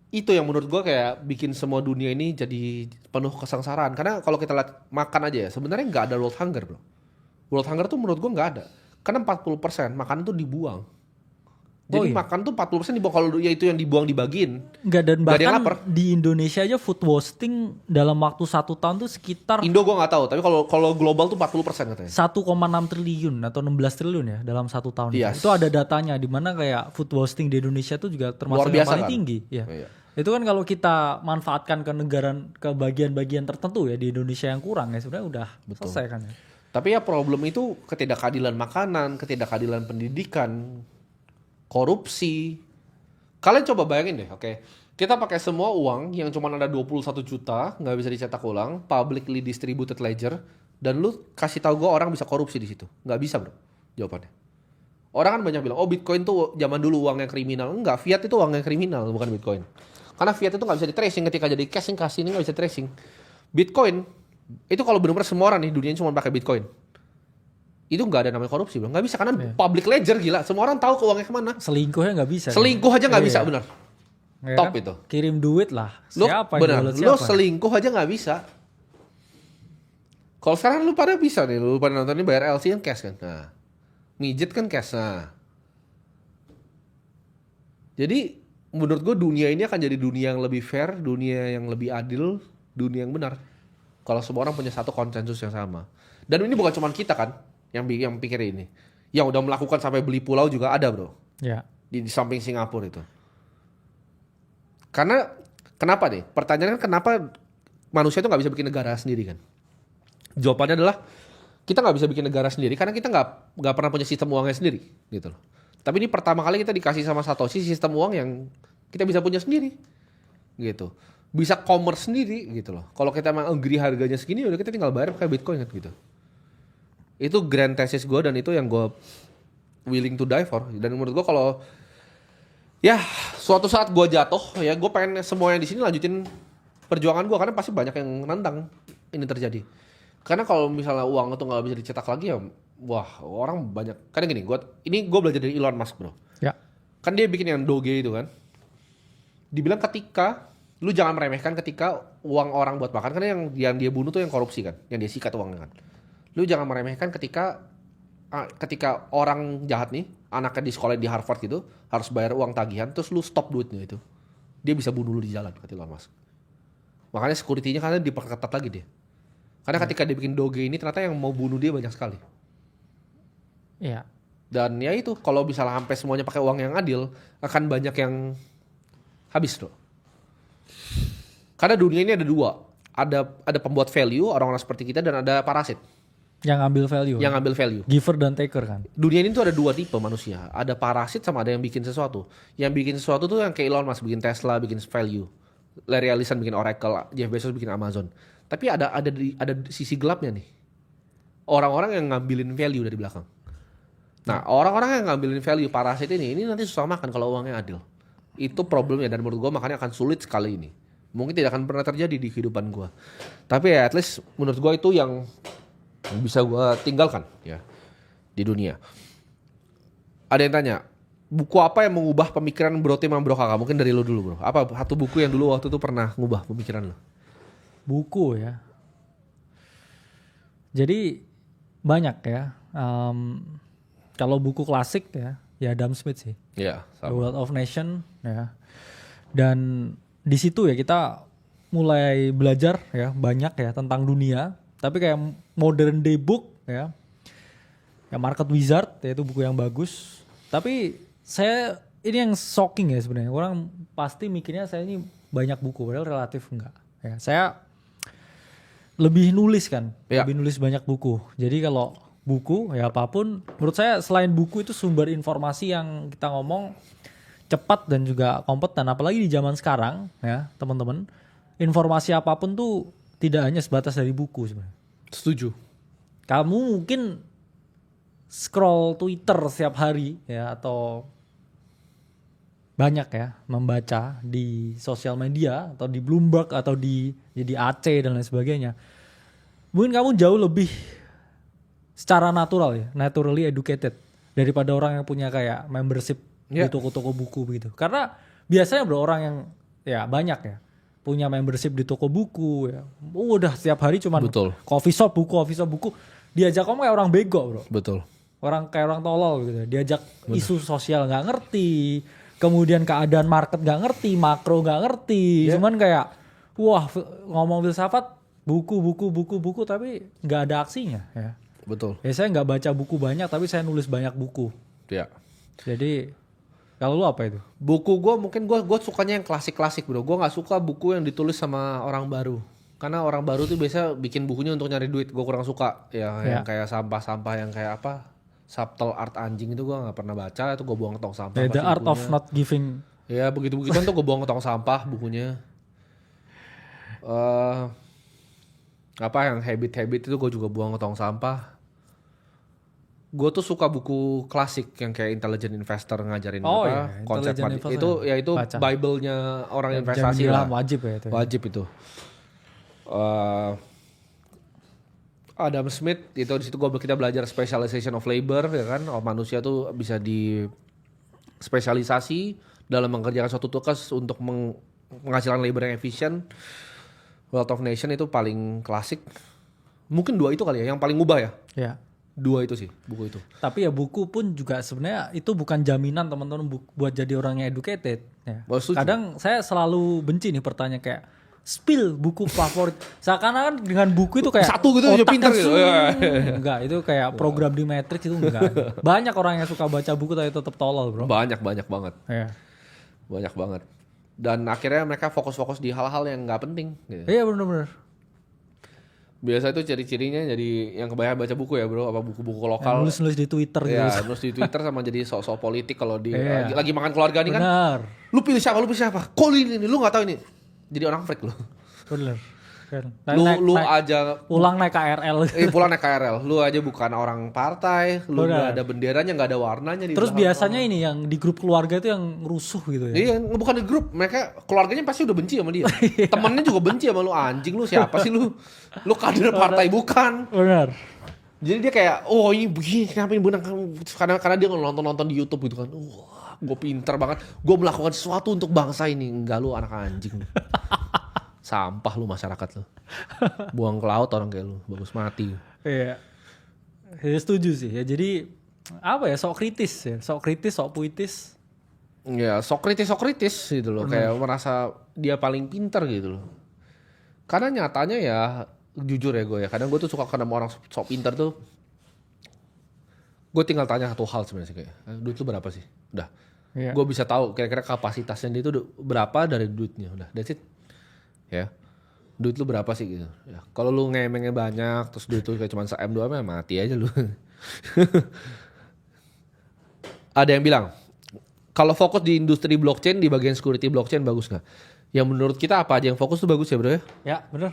itu yang menurut gue kayak bikin semua dunia ini jadi penuh kesengsaraan. Karena kalau kita lihat makan aja ya, sebenarnya nggak ada world hunger bro. World hunger tuh menurut gue nggak ada. Karena 40% makanan tuh dibuang. Jadi makan tuh 40% dibuang. Kalau ya itu yang dibuang dibagiin. Nggak, dan bahkan di Indonesia aja food wasting dalam waktu 1 tahun tuh sekitar Indo gue nggak tahu, tapi kalau global tuh 40% katanya. 1,6 triliun atau 16 triliun ya dalam 1 tahun. Yes. Itu ada datanya di mana kayak food wasting di Indonesia tuh juga termasuk yang paling tinggi. Ya. Iya. Itu kan kalau kita manfaatkan ke bagian-bagian tertentu ya di Indonesia yang kurang ya sebenarnya udah selesai kan ya. Tapi ya problem itu ketidakadilan makanan, ketidakadilan pendidikan, korupsi. Kalian coba bayangin deh, oke. Kita pakai semua uang yang cuma ada 21 juta, nggak bisa dicetak ulang, publicly distributed ledger, dan lu kasih tahu gue orang bisa korupsi di situ. Nggak bisa bro, jawabannya. Orang kan banyak bilang, oh Bitcoin tuh zaman dulu uang yang kriminal. Enggak, fiat itu uang yang kriminal, bukan Bitcoin. Karena fiat itu nggak bisa di-tracing, ketika jadi cash yang kasih ini nggak bisa tracing. Bitcoin, itu kalau benar-benar semua orang di dunia cuma pakai Bitcoin. Itu nggak ada namanya korupsi bro, nggak bisa karena public ledger gila, semua orang tahu ke uangnya kemana. Selingkuhnya nggak bisa. Selingkuh aja nggak bisa benar. Ya Top kan? itu. Kirim duit lah. Siapa benar, lo selingkuh aja nggak bisa. Kalau sekarang lu pada bisa nih, lu pada nonton ini bayar LC kan cash kan. Nah, mijet kan cash. Nah, jadi menurut gue dunia ini akan jadi dunia yang lebih fair, dunia yang lebih adil, dunia yang benar. Kalau semua orang punya satu konsensus yang sama. Dan ini bukan cuma kita kan yang pikir ini. Yang udah melakukan sampai beli pulau juga ada bro. Ya. Di samping Singapura itu. Karena kenapa nih? Pertanyaannya kenapa manusia itu nggak bisa bikin negara sendiri kan? Jawabannya adalah kita nggak bisa bikin negara sendiri karena kita nggak pernah punya sistem uangnya sendiri gitu loh. Tapi ini pertama kali kita dikasih sama Satoshi sistem uang yang kita bisa punya sendiri gitu. Bisa commerce sendiri gitu loh. Kalau kita emang agree harganya segini udah kita tinggal bayar pakai Bitcoin kan gitu. Itu grand thesis gue dan itu yang gue willing to die for. Dan menurut gue kalau ya suatu saat gue jatuh ya gue pengen semuanya di sini lanjutin perjuangan gue karena pasti banyak yang nantang ini terjadi. Karena kalau misalnya uang itu nggak bisa dicetak lagi ya wah orang banyak. Karena gini gue belajar dari Elon Musk bro. Ya. Kan dia bikin yang Doge itu kan. Dibilang ketika lu jangan meremehkan ketika uang orang buat makan karena yang dia bunuh tuh yang korupsi kan, yang dia sikat uangnya kan. Lu jangan meremehkan ketika orang jahat nih, anaknya di sekolah di Harvard gitu, harus bayar uang tagihan, terus lu stop duitnya itu. Dia bisa bunuh lu di jalan, kata Elon Musk. Makanya security-nya kan diperketat lagi dia. Karena ketika dia bikin Doge ini, ternyata yang mau bunuh dia banyak sekali. Iya. Dan ya itu, kalau misalnya sampai semuanya pakai uang yang adil, akan banyak yang habis loh. Karena dunia ini ada dua. Ada pembuat value, orang-orang seperti kita, dan ada parasit. Yang ambil value. Yang ambil value. Giver dan taker kan. Dunia ini tuh ada dua tipe manusia. Ada parasit sama ada yang bikin sesuatu. Yang bikin sesuatu tuh yang kayak Elon Musk bikin Tesla, bikin value. Larry Ellison bikin Oracle, Jeff Bezos bikin Amazon. Tapi ada sisi gelapnya nih. Orang-orang yang ngambilin value dari belakang. Nah, orang-orang yang ngambilin value parasit ini nanti susah makan kalau uangnya adil. Itu problemnya dan menurut gue makanya akan sulit sekali ini. Mungkin tidak akan pernah terjadi di kehidupan gue. Tapi ya at least menurut gue itu yang bisa gue tinggalkan ya di dunia. Ada yang tanya, buku apa yang mengubah pemikiran Bro Tim sama Bro Kakak? Mungkin dari lo dulu bro. Apa satu buku yang dulu waktu itu pernah ngubah pemikiran lo? Buku ya. Jadi banyak ya. Kalau buku klasik ya Adam Smith sih. Iya. The Wealth of Nation ya. Dan di situ ya kita mulai belajar ya banyak ya tentang dunia. Tapi kayak modern day book ya. Ya Market Wizard ya itu buku yang bagus. Tapi ini yang shocking ya sebenarnya. Orang pasti mikirnya saya ini banyak buku padahal relatif enggak. Ya, saya lebih nulis kan. Ya. Lebih nulis banyak buku. Jadi kalau buku ya apapun menurut saya selain buku itu sumber informasi yang kita ngomong cepat dan juga kompeten apalagi di zaman sekarang ya teman-teman informasi apapun tuh tidak hanya sebatas dari buku sebenarnya. Setuju. Kamu mungkin scroll Twitter setiap hari ya atau banyak ya membaca di sosial media atau di Bloomberg atau di AC dan lain sebagainya. Mungkin kamu jauh lebih secara natural ya, naturally educated daripada orang yang punya kayak membership di toko-toko buku begitu. Karena biasanya bro orang yang ya banyak ya punya membership di toko buku ya. Udah setiap hari cuman coffee shop buku. Diajak ngomong kayak orang bego bro. Betul. Orang kayak orang tolol gitu. Diajak isu sosial nggak ngerti. Kemudian keadaan market nggak ngerti. Makro nggak ngerti. Cuman kayak wah ngomong filsafat buku tapi nggak ada aksinya ya. Betul. Ya saya nggak baca buku banyak tapi saya nulis banyak buku. Ya. Jadi kalau lu apa itu? Buku gue mungkin gue sukanya yang klasik bro. Gue nggak suka buku yang ditulis sama orang baru. Karena orang baru tuh biasa bikin bukunya untuk nyari duit. Gue kurang suka yang kayak sampah-sampah yang kayak apa subtle art anjing itu gue nggak pernah baca. Itu gue buang ke tong sampah. The art of not giving. Ya begitu-begituan tuh gue buang ke tong sampah bukunya. Apa yang habit itu gue juga buang ke tong sampah. Gue tuh suka buku klasik yang kayak Intelligent Investor ngajarin konsep itu Bible-nya orang investasi lah. Wajib ya itu. Wajib itu. Adam Smith itu di situ kita belajar specialization of labor ya kan. Manusia tuh bisa di spesialisasi dalam mengerjakan suatu tugas untuk menghasilkan labor yang efisien. Wealth of Nation itu paling klasik. Mungkin 2 itu kali ya yang paling ngubah ya. Iya. 2 itu sih buku itu. Tapi ya buku pun juga sebenarnya itu bukan jaminan teman-teman buat jadi orang yang educated. Ya. Kadang saya selalu benci nih pertanyaan kayak spill buku favorit. Seakan-akan dengan buku itu kayak satu gitu aja pintar gitu. Enggak, itu kayak program di Matrix itu enggak. Banyak orang yang suka baca buku tapi tetap tolol bro. Banyak banget. Iya. Banyak banget. Dan akhirnya mereka fokus-fokus di hal-hal yang nggak penting. Gitu. Iya benar-benar. Biasa itu ciri-cirinya jadi yang kebanyakan baca buku ya bro, apa buku-buku lokal. Nulis di Twitter gitu. Ya, nulis di Twitter sama jadi sok-sok politik kalau di lagi makan keluarga nih kan. Benar. Lu pilih siapa? Kok ini lu nggak tahu ini. Jadi orang freak lu. Bener. Lu aja pulang naik KRL. Pulang naik KRL. Lu aja bukan orang partai, lu nggak ada benderanya, nggak ada warnanya. Terus biasanya ini yang di grup keluarga itu yang rusuh gitu ya? Iya, bukan di grup. Mereka keluarganya pasti udah benci sama dia. Temennya juga benci sama lu. Anjing lu siapa sih lu? Lu kader partai bukan? Benar. Jadi dia kayak, oh ini begini, kenapa ini benang? Karena dia nonton di YouTube gitu kan. Wah, gue pinter banget. Gue melakukan sesuatu untuk bangsa ini. Enggak, lu anak anjing. Sampah lu masyarakat lu. Buang ke laut orang kayak lu. Bagus mati. Iya. Ya, setuju sih. Ya jadi apa ya, sok kritis ya. Sok kritis, sok puitis. Ya sok kritis gitu loh. Kayak merasa dia paling pinter gitu loh. Karena nyatanya ya, jujur ya gue ya. Kadang gue tuh suka ketemu orang sok pinter tuh. Gue tinggal tanya satu hal sebenarnya sih kayak, duit lu berapa sih? Udah. Yeah. Gue bisa tahu kira-kira kapasitasnya dia itu berapa dari duitnya. Udah, that's it. Ya, duit lu berapa sih gitu ya. Kalau lu ngemengnya banyak terus duit lu kayak cuma 1M 2M mati aja lu. Ada yang bilang kalau fokus di industri blockchain di bagian security blockchain bagus nggak? Ya menurut kita apa aja yang fokus tuh bagus ya bro ya? Ya benar.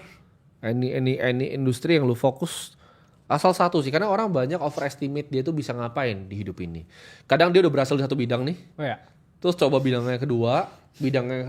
Any industri yang lu fokus asal satu sih, karena orang banyak overestimate dia tuh bisa ngapain di hidup ini. Kadang dia udah berhasil di satu bidang nih. Oh ya. Terus coba bidang yang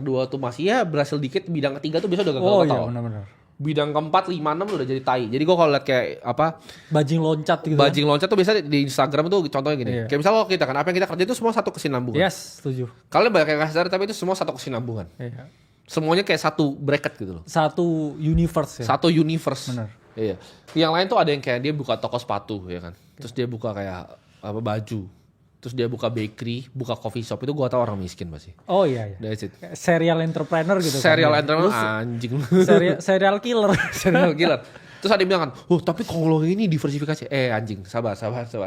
kedua tuh masih ya berhasil dikit, bidang ketiga tuh biasa udah gagal total. Iya benar-benar. Bidang keempat, 5, 6 udah jadi tai. Jadi gue kalau liat kayak apa bajing loncat gitu. Bajing loncat tuh biasa di Instagram tuh contohnya gini. Kayak misalnya kalau kita kan apa yang kita kerja itu semua satu kesinambungan. Yes, setuju. Kalian banyak yang kasar tapi itu semua satu kesinambungan. Iya. Semuanya kayak satu bracket gitu loh. Satu universe ya. Satu universe. Benar. Iya. Yang lain tuh ada yang kayak dia buka toko sepatu ya kan. Terus dia buka kayak apa baju. Terus dia buka bakery, buka coffee shop, itu gua tau orang miskin pasti. Oh iya. That's it. Serial entrepreneur gitu. Serial entrepreneur anjing. Serial killer. Serial killer. Terus ada yang bilang kan, tapi kalau ini diversifikasi. Anjing, sabar.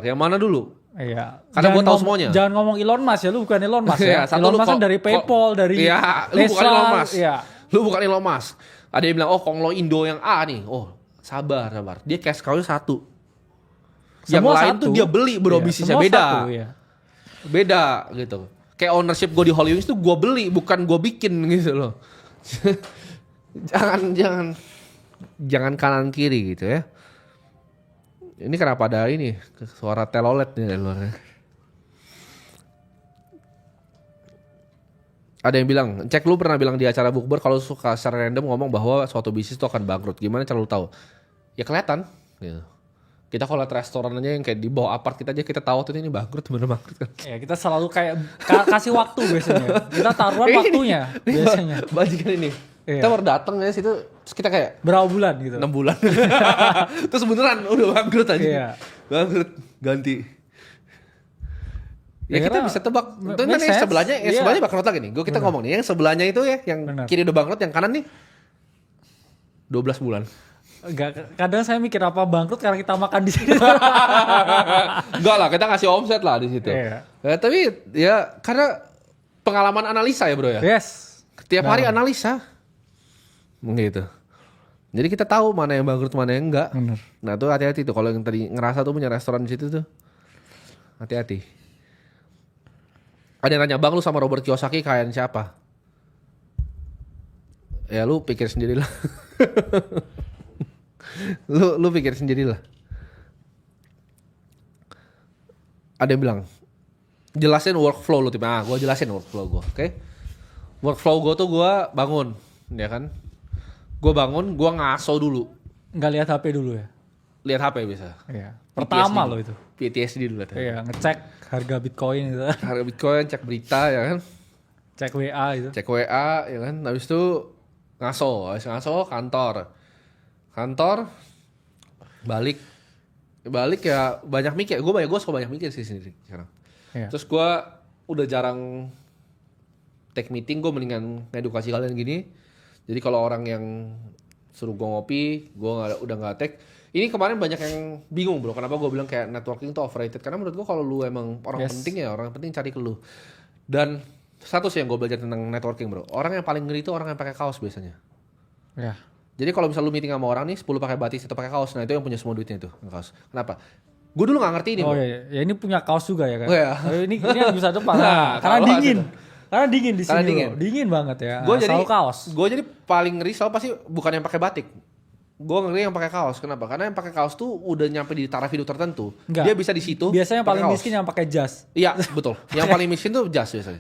Yang mana dulu? Iya. Karena gua tahu semuanya. Jangan ngomong Elon Musk ya, lu bukan Elon Musk ya. Elon Musk kan dari PayPal, dari Iya, lu bukan Elon Musk. Iya. Lu bukan Elon Musk. Ada yang bilang, kalau Indo yang A nih. Oh, sabar. Dia cash cow-nya 1. Yang lain tuh dia beli bro, bisnisnya beda. Satu, iya. Beda gitu. Kayak ownership gue di Hollywood itu gue beli, bukan gue bikin gitu loh. jangan kanan kiri gitu ya. Ini kenapa ada ini suara telolet nih dari luarnya. Ada yang bilang, cek lu pernah bilang di acara bukber kalau suka secara random ngomong bahwa suatu bisnis itu akan bangkrut. Gimana cara lu tahu? Ya kelihatan gitu. Kita kalau lihat restoran aja yang kayak di bawah apart kita aja kita tahu tuh ini bangkrut, bener bangkrut kan. Ya kita selalu kayak kasih waktu biasanya. Kita taruhan waktunya biasanya. Bajikan ini. Kita baru datang ya situ terus kita kayak berapa bulan gitu. 6 bulan. Terus beneran udah bangkrut aja. Iya. Bangkrut ganti. Ya kita bisa tebak. Itu kan yang sebelahnya bangkrut lagi nih. Kita ngomong nih yang sebelahnya itu ya yang kiri udah bangkrut, yang kanan nih 12 bulan. Enggak, kadang saya mikir apa bangkrut karena kita makan di sini. Enggak lah, kita ngasih omset lah di situ. Iya. Tapi ya karena pengalaman analisa ya bro ya. Yes. Tiap hari analisa. Gitu. Jadi kita tahu mana yang bangkrut mana yang enggak. Bener. Nah tuh hati-hati tuh kalau yang tadi ngerasa tuh punya restoran di situ tuh. Hati-hati. Ada yang nanya, bang lu sama Robert Kiyosaki kayaan siapa? Ya lu pikir sendirilah. lu pikir sendirilah. Ada yang bilang, jelasin workflow lu. Gue jelasin workflow gue, oke? Workflow gue tuh gue bangun, ya kan? Gue bangun, gue ngaso dulu. Nggak lihat HP dulu ya? Lihat HP bisa. Iya. Pertama lo itu. PTSD dulu. Iya, ngecek harga Bitcoin gitu. Harga Bitcoin, cek berita ya kan? Cek WA gitu. Cek WA ya kan? Habis itu ngaso kantor, balik ya banyak mikir. Gue suka banyak mikir sih sendiri sekarang. Iya. Terus gue udah jarang take meeting, gue mendingan ngedukasi kalian gini. Jadi kalau orang yang suruh gue ngopi, gue udah nggak take. Ini kemarin banyak yang bingung bro, kenapa gue bilang kayak networking tuh overrated. Karena menurut gue kalau lu emang orang penting ya, orang penting cari ke lu. Dan satu sih yang gue belajar tentang networking bro, orang yang paling ngeri itu orang yang pakai kaos biasanya. Ya. Jadi kalau misal lu meeting sama orang nih 10 pakai batik, 1 pakai kaos, nah itu yang punya semua duitnya itu kaos. Kenapa? Gue dulu nggak ngerti ini. Oh bro. iya, ini punya kaos juga ya kan? Oh, iya. Ini yang bisa depan. Nah, karena dingin. Karena dingin di sini. Dingin banget ya. Gue jadi kaos. Gue jadi paling ngeri selalu pasti bukan yang pakai batik. Gue ngeri yang pakai kaos. Kenapa? Karena yang pakai kaos tuh udah nyampe di taraf hidup tertentu. Enggak. Dia bisa di situ. Biasanya yang paling miskin yang pakai jas. Iya, betul. Yang paling miskin tuh jas biasanya.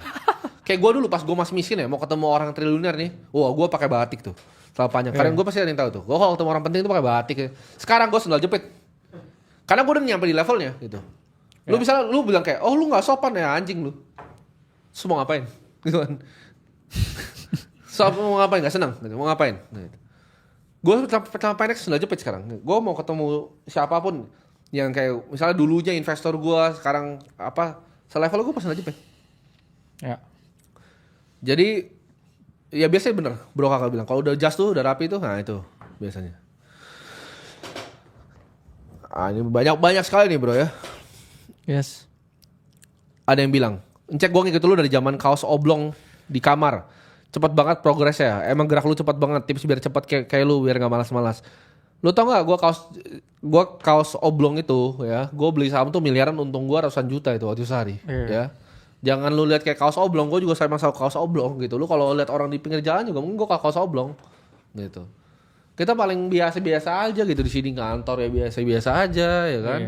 Kayak gue dulu pas gue masih miskin ya, mau ketemu orang triliuner nih, wah gue pakai batik tuh, selalu panjang. Karena gue pasti ada yang tahu tuh. Gue kalau ketemu orang penting tuh pakai batik. Sekarang gue sendal jepit. Karena gue udah nyampe di levelnya gitu. Lu bisa lu bilang kayak, oh lu nggak sopan ya anjing lu. Semua ngapain? Gitu kan. Mau ngapain? Gak senang. Gitu. Mau ngapain? Gitu. Gue sampai next sendal jepit sekarang. Gue mau ketemu siapapun yang kayak misalnya dulunya investor gue, sekarang apa selevel gue pas sendal jepit. Ya. Jadi ya biasanya bener bro kakak bilang kalau udah jas tuh udah rapi tuh, nah itu biasanya. Ini banyak sekali nih bro ya. Yes. Ada yang bilang, cek gue ngikut lu dari zaman kaos oblong di kamar. Cepet banget progresnya. Emang gerak lu cepet banget. Tips biar cepet kayak lu biar gak malas-malas. Lu tau gak gue kaos oblong itu ya. Gue beli saham tuh miliaran, untung gue ratusan juta itu waktu sehari. Ya. Jangan lu lihat kayak kaos oblong. Gue juga sayang masalah kaos oblong gitu. Lu kalau lihat orang di pinggir jalan juga mungkin gue kaos oblong gitu. Kita paling biasa-biasa aja gitu di sini, kantor ya biasa-biasa aja ya kan.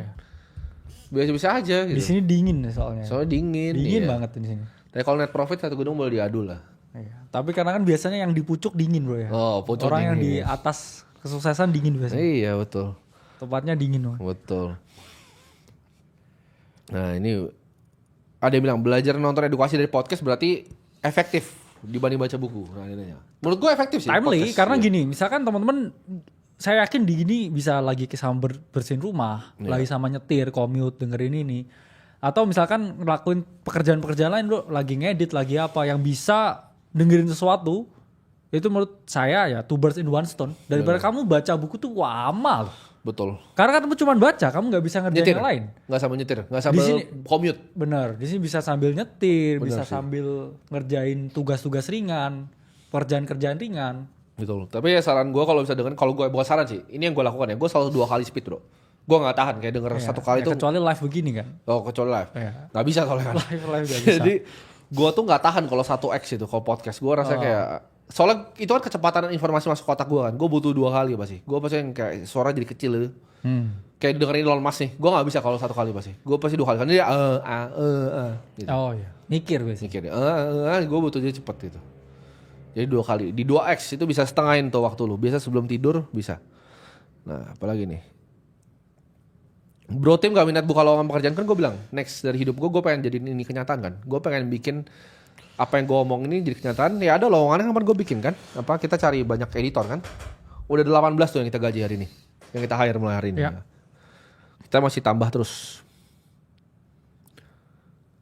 Biasa-biasa aja gitu. Di sini dingin soalnya. Soalnya dingin banget di sini. Tapi kalau net profit satu gedung boleh diadu lah. Iya. Tapi karena kan biasanya yang di pucuk dingin bro ya. Oh, pucuk orang dingin. Yang di atas kesuksesan dingin biasanya. Iya betul. Tempatnya dingin bro. Betul. Nah ini ada yang bilang belajar nonton edukasi dari podcast berarti efektif dibanding baca buku. Nah, ini menurut gue efektif sih. Timely podcast, karena ya. gini, misalkan teman-teman, saya yakin di gini bisa lagi sama bersihin rumah, lagi sama nyetir, commute, dengerin ini, atau misalkan ngelakuin pekerjaan-pekerjaan lain, lo lagi ngedit, lagi apa, yang bisa dengerin sesuatu, itu menurut saya ya two birds in one stone. Daripada kamu baca buku tuh lama loh. Betul. Karena kan kamu cuma baca, kamu nggak bisa ngerjain nyetir. yang lain. Nggak sambil nyetir, nggak sambil commute. Bener, di sini bisa sambil nyetir, Bener bisa sih. sambil ngerjain tugas-tugas ringan, kerjaan-kerjaan ringan. Betul. Tapi ya saran gue kalau bisa dengerin, kalau gue bukan saran sih, ini yang gue lakukan ya, gue selalu 2 kali speed bro. Gue nggak tahan kayak denger satu kali tuh. Kecuali live begini kan. Oh kecuali live. Nggak bisa soalnya. Live gak bisa. Jadi gue tuh nggak tahan kalau 1x itu kalau podcast. Gue rasanya kayak soalnya itu kan kecepatan informasi masuk kotak gue kan. Gue butuh 2 kali pasti. Gue pasti yang kayak suara jadi kecil gitu. Kayak dengerin Elon Musk nih. Gue nggak bisa kalau 1 kali pasti. Gue pasti 2 kali. Karena dia gitu. Oh iya. Mikir biasanya. Mikir gue butuh dia cepet gitu. Jadi 2 kali. Di 2x itu bisa setengahin tuh waktu lu. Biasa sebelum tidur bisa. Nah apalagi nih. Bro tim gak minat buka lowongan pekerjaan, kan gue bilang next dari hidup gue pengen jadi ini kenyataan kan. Gue pengen bikin apa yang gue omong ini jadi kenyataan. Ya ada lowongannya kapan gue bikin kan. Apa kita cari banyak editor kan. Udah 18 tuh yang kita gaji hari ini, yang kita hire mulai hari ini. Ya. Kita masih tambah terus.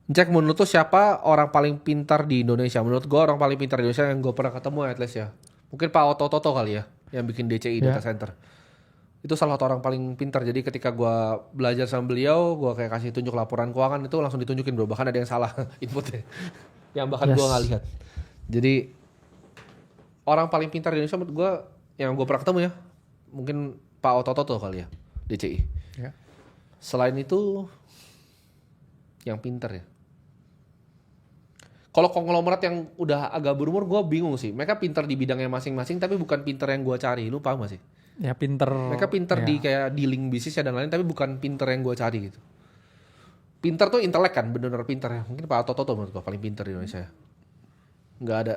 Cek menurut tuh siapa orang paling pintar di Indonesia? Menurut gue orang paling pintar di Indonesia yang gue pernah ketemu at least ya. Mungkin Pak Oto Toto kali ya, yang bikin DCI Data Center. Itu salah satu orang paling pintar. Jadi ketika gue belajar sama beliau, gue kayak kasih tunjuk laporan keuangan itu langsung ditunjukin bro. Bahkan ada yang salah inputnya, yang bahkan gue nggak lihat. Jadi orang paling pintar di Indonesia menurut gue yang gue pernah ketemu ya, mungkin Pak Oto Toto kali ya, DCI. Ya. Selain itu, yang pintar ya. Kalau konglomerat yang udah agak berumur, gue bingung sih. Mereka pintar di bidangnya masing-masing, tapi bukan pintar yang gue cari. Lu paham gak sih? Ya pinter. Mereka pintar di kayak dealing bisnisnya dan lain, tapi bukan pintar yang gue cari gitu. Pintar tuh intelek kan, bener-bener pintar ya. Mungkin Pak Toto menurut gue paling pintar di Indonesia. Nggak ada,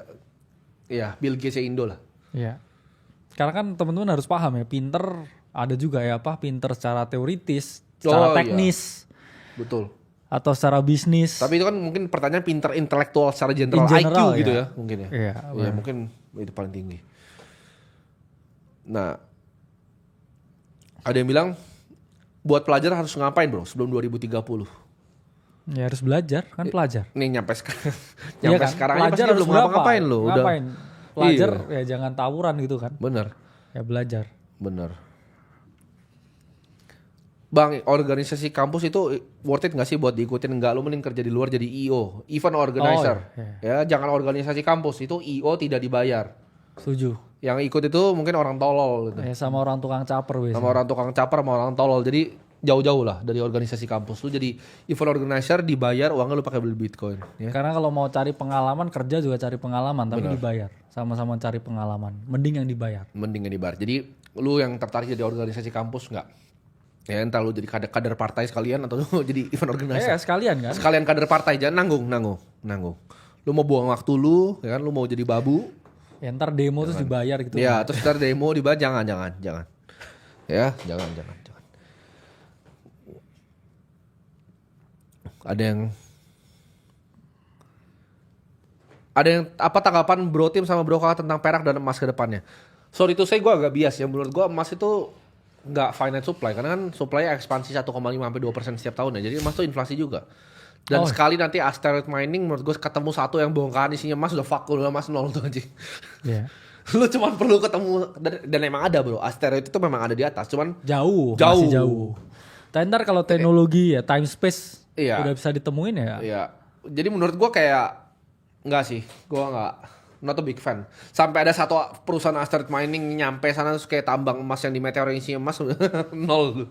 ya Bill Gates Indo lah. Iya. Karena kan teman-teman harus paham ya, pinter ada juga ya apa, pinter secara teoritis, secara teknis. Iya. Betul. Atau secara bisnis. Tapi itu kan mungkin pertanyaan pinter intelektual secara general, IQ gitu ya mungkin ya. Iya, mungkin itu paling tinggi. Nah, ada yang bilang buat pelajar harus ngapain bro sebelum 2030? Ya harus belajar, kan pelajar. Nih nyampe sekarang. Nyampe kan? Sekarang pelajar aja belum ngapain lo. Ngapain? Pelajar ya jangan tawuran gitu kan. Bener. Ya belajar. Bener. Bang, organisasi kampus itu worth it gak sih buat diikutin? Enggak, lu mending kerja di luar jadi IO, event organizer. Ya, jangan organisasi kampus, itu IO tidak dibayar. Setuju. Yang ikut itu mungkin orang tolol gitu. Ya sama orang tukang caper biasanya. Sama orang tukang caper sama orang tolol. Jadi jauh-jauh lah dari organisasi kampus. Lu jadi event organizer dibayar, uangnya lu pakai beli Bitcoin. Ya? Karena kalau mau cari pengalaman, kerja juga cari pengalaman, tapi dibayar. Sama-sama cari pengalaman. Mending yang dibayar. Mending yang dibayar. Jadi lu yang tertarik jadi organisasi kampus enggak? Ya entar lu jadi kader partai sekalian atau lu jadi event organizer. Sekalian kan. Sekalian kader partai, jangan nanggung. Lu mau buang waktu lu, ya kan? Lu mau jadi babu. Ya ntar demo terus dibayar gitu. Ya, terus ntar demo dibayar, jangan. Ya, jangan. Ada yang apa tanggapan Bro Tim sama Bro Kakak tentang perak dan emas ke depannya? Sorry itu saya gue agak bias ya. Menurut gue emas itu nggak finite supply karena kan supply ekspansi 1,5 sampai 2% setiap tahun ya. Jadi emas tuh inflasi juga. Dan sekali nanti asteroid mining menurut gue ketemu satu yang bongkahan isinya emas udah fuck udah emas 0 tuh anjing. Iya. Lu cuma perlu ketemu dan emang ada bro. Asteroid itu memang ada di atas, cuman masih jauh. Tapi ntar kalau teknologi ya time space udah bisa ditemuin ya. Iya. Jadi menurut gue kayak enggak sih, gue enggak not a big fan. Sampai ada satu perusahaan asteroid mining nyampe sana terus kayak tambang emas yang di meteor yang isinya emas 0 tuh.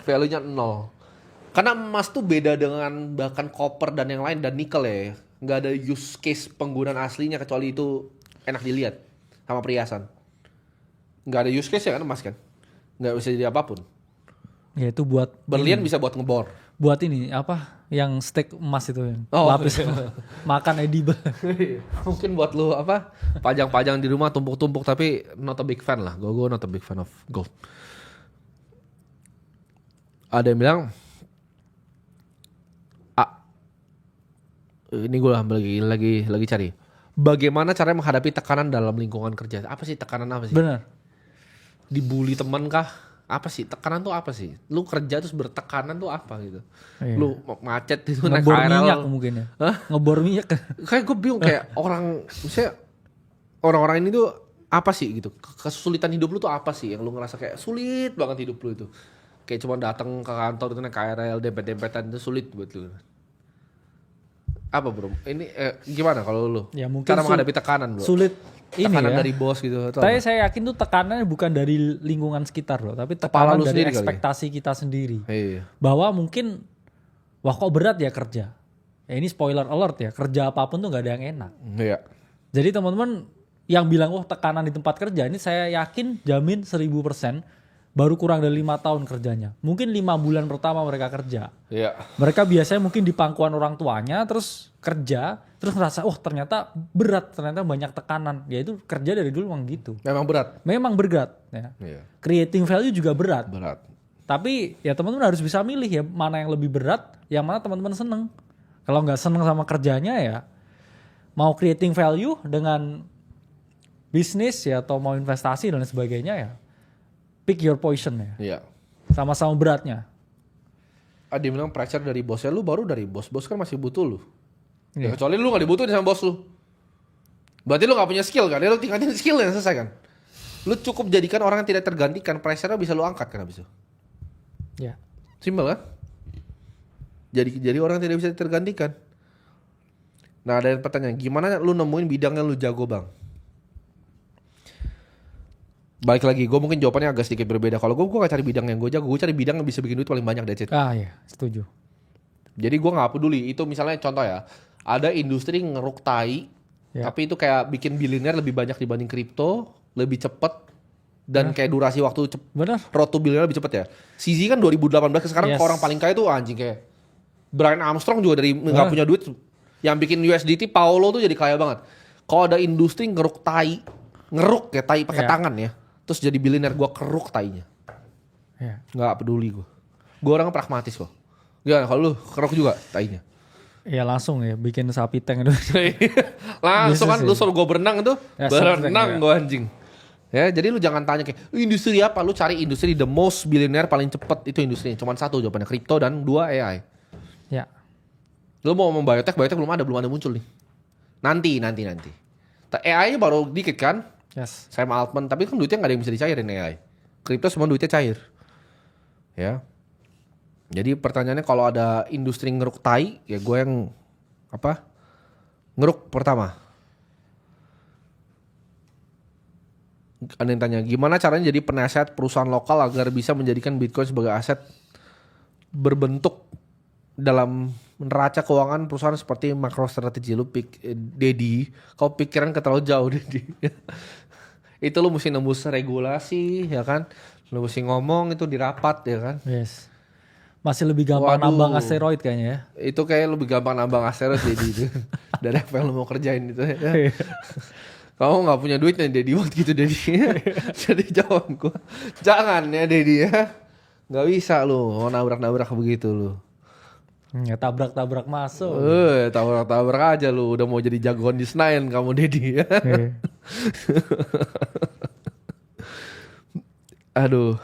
Value-nya 0. Karena emas tuh beda dengan bahkan copper dan yang lain dan nikel ya. Nggak ada use case penggunaan aslinya kecuali itu enak dilihat sama perhiasan. Nggak ada use case ya kan emas kan. Nggak bisa jadi apapun. Ya itu buat berlian bisa buat ngebor. Buat ini apa yang steak emas itu yang lapis makan edible. Mungkin buat lu apa pajang-pajang di rumah tumpuk-tumpuk tapi not a big fan lah. Gue not a big fan of gold. Ada yang bilang ini gue lagi cari. Bagaimana cara menghadapi tekanan dalam lingkungan kerja? Apa sih tekanan apa sih? Benar. Dibully teman kah? Apa sih tekanan tuh apa sih? Lu kerja terus bertekanan tuh apa gitu? Iya. Lu macet itu naik KRL. Ngebor minyak mungkin ya? Hah? Ngebor minyak. Kayak gue bingung kayak misalnya orang-orang ini tuh apa sih gitu? Kesulitan hidup lu tuh apa sih yang lu ngerasa kayak sulit banget hidup lu itu? Kayak cuma datang ke kantor itu naik KRL dempet-dempetan itu sulit buat lu. Apa bro? Ini gimana kalau lu? Ya, mungkin cara menghadapi tekanan bro? Sulit tekanan ini ya. dari bos gitu. Tapi saya yakin tuh tekanannya bukan dari lingkungan sekitar loh, tapi tekanan dari ekspektasi kita sendiri. Iya. Bahwa mungkin wah kok berat ya kerja. Ya ini spoiler alert ya, kerja apapun tuh nggak ada yang enak. Iya. Jadi teman-teman yang bilang tekanan di tempat kerja ini saya yakin jamin 1000% baru kurang dari 5 tahun kerjanya. Mungkin 5 bulan pertama mereka kerja. Iya. Mereka biasanya mungkin di pangkuan orang tuanya terus kerja, terus ngerasa ternyata berat, ternyata banyak tekanan. Ya itu kerja dari dulu memang gitu. Memang berat. Memang berat ya. Iya. Creating value juga berat. Berat. Tapi ya teman-teman harus bisa milih ya mana yang lebih berat, yang mana teman-teman seneng. Kalau nggak seneng sama kerjanya ya mau creating value dengan bisnis ya atau mau investasi dan sebagainya ya pick your poison ya. Iya. Sama-sama beratnya. Dia bilang pressure dari bosnya, lu baru dari bos kan masih butuh lu. Iya. Ya, kecuali lu gak dibutuhin sama bos lu. Berarti lu gak punya skill kan, lu tingkatin skill yang selesai kan. Lu cukup jadikan orang yang tidak tergantikan, pressure-nya bisa lu angkat kan habis itu. Ya. Simpel kan? Jadi orang yang tidak bisa tergantikan. Nah ada pertanyaan, gimana lu nemuin bidang yang lu jago bang? Balik lagi, gue mungkin jawabannya agak sedikit berbeda. Kalau gue gak cari bidang yang gue jago, gue cari bidang yang bisa bikin duit paling banyak, that's it. Iya, setuju. Jadi gue gak peduli, itu misalnya contoh ya, ada industri ngeruk tai, tapi itu kayak bikin bilioner lebih banyak dibanding kripto, lebih cepet, dan kayak durasi waktu Benar. Road to bilioner lebih cepet ya. CZ kan 2018 sekarang orang paling kaya tuh anjing kayak Brian Armstrong juga dari nggak punya duit, yang bikin USDT Paolo tuh jadi kaya banget. Kalau ada industri ngeruk tai pakai tangan ya, terus jadi bilioner, gue keruk tainya. Nggak peduli gue. Gue orang pragmatis kok. Gimana kalau lu keruk juga tainya? Ya langsung ya bikin sapi tank itu. Langsung kan lu suruh gue berenang itu, berenang gue anjing. Ya, jadi lu jangan tanya kayak industri apa, lu cari industri the most billionaire paling cepet itu industrinya. Cuman satu jawabannya, kripto dan 2 AI. Ya. Lu mau ngomong biotech belum ada muncul nih. Nanti. AI-nya baru dikit kan? Yes. Sam Altman, tapi kan duitnya nggak ada yang bisa dicairin AI. Kripto semua duitnya cair. Ya. Jadi pertanyaannya kalau ada industri ngeruk tai, ya gue yang ngeruk pertama. Ada yang tanya, gimana caranya jadi penasihat perusahaan lokal agar bisa menjadikan Bitcoin sebagai aset berbentuk dalam neraca keuangan perusahaan seperti MicroStrategy. Lu Dedi, kau pikiran terlalu jauh Dedi. Itu lu mesti nembus regulasi ya kan, lu mesti ngomong itu di rapat ya kan. Yes. Masih lebih gampang nambang asteroid kayaknya ya. Itu kayak lebih gampang nambang asteroid Dedi itu. Dari apa yang lu mau kerjain itu ya. Kamu gak punya duit nih Dedi waktu gitu Dedi. Jadi jawab gue, jangan ya Dedi ya. Gak bisa lu mau nabrak-nabrak begitu lu. Ya tabrak-tabrak masuk. Tabrak-tabrak aja lu. Udah mau jadi jagoan di Senayan kamu Dedi ya. Aduh.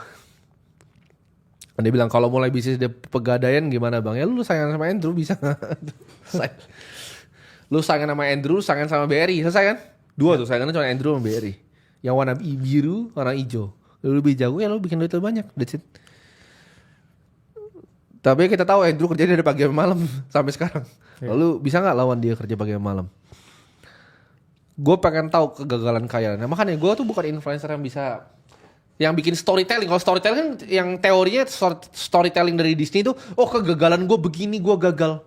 Dia bilang kalau mulai bisnis di pegadaian gimana bang? Ya lu saingan sama Andrew bisa gak? Lu saingan sama Andrew, saingan sama BRI. Selesai kan? Dua tuh saingannya cuma Andrew sama BRI. Yang warna biru, warna hijau. Lu lebih jago ya lu bikin duit lebih banyak. That's it. Tapi kita tahu Andrew kerjanya dari pagi sampai malam sampai sekarang. Lalu bisa gak lawan dia kerja pagi sampai malam? Gue pengen tahu kegagalan kalian. Nah, makanya gue tuh bukan influencer yang bisa yang bikin storytelling. Kalau storytelling kan yang teorinya storytelling dari Disney itu, kegagalan gue begini, gue gagal.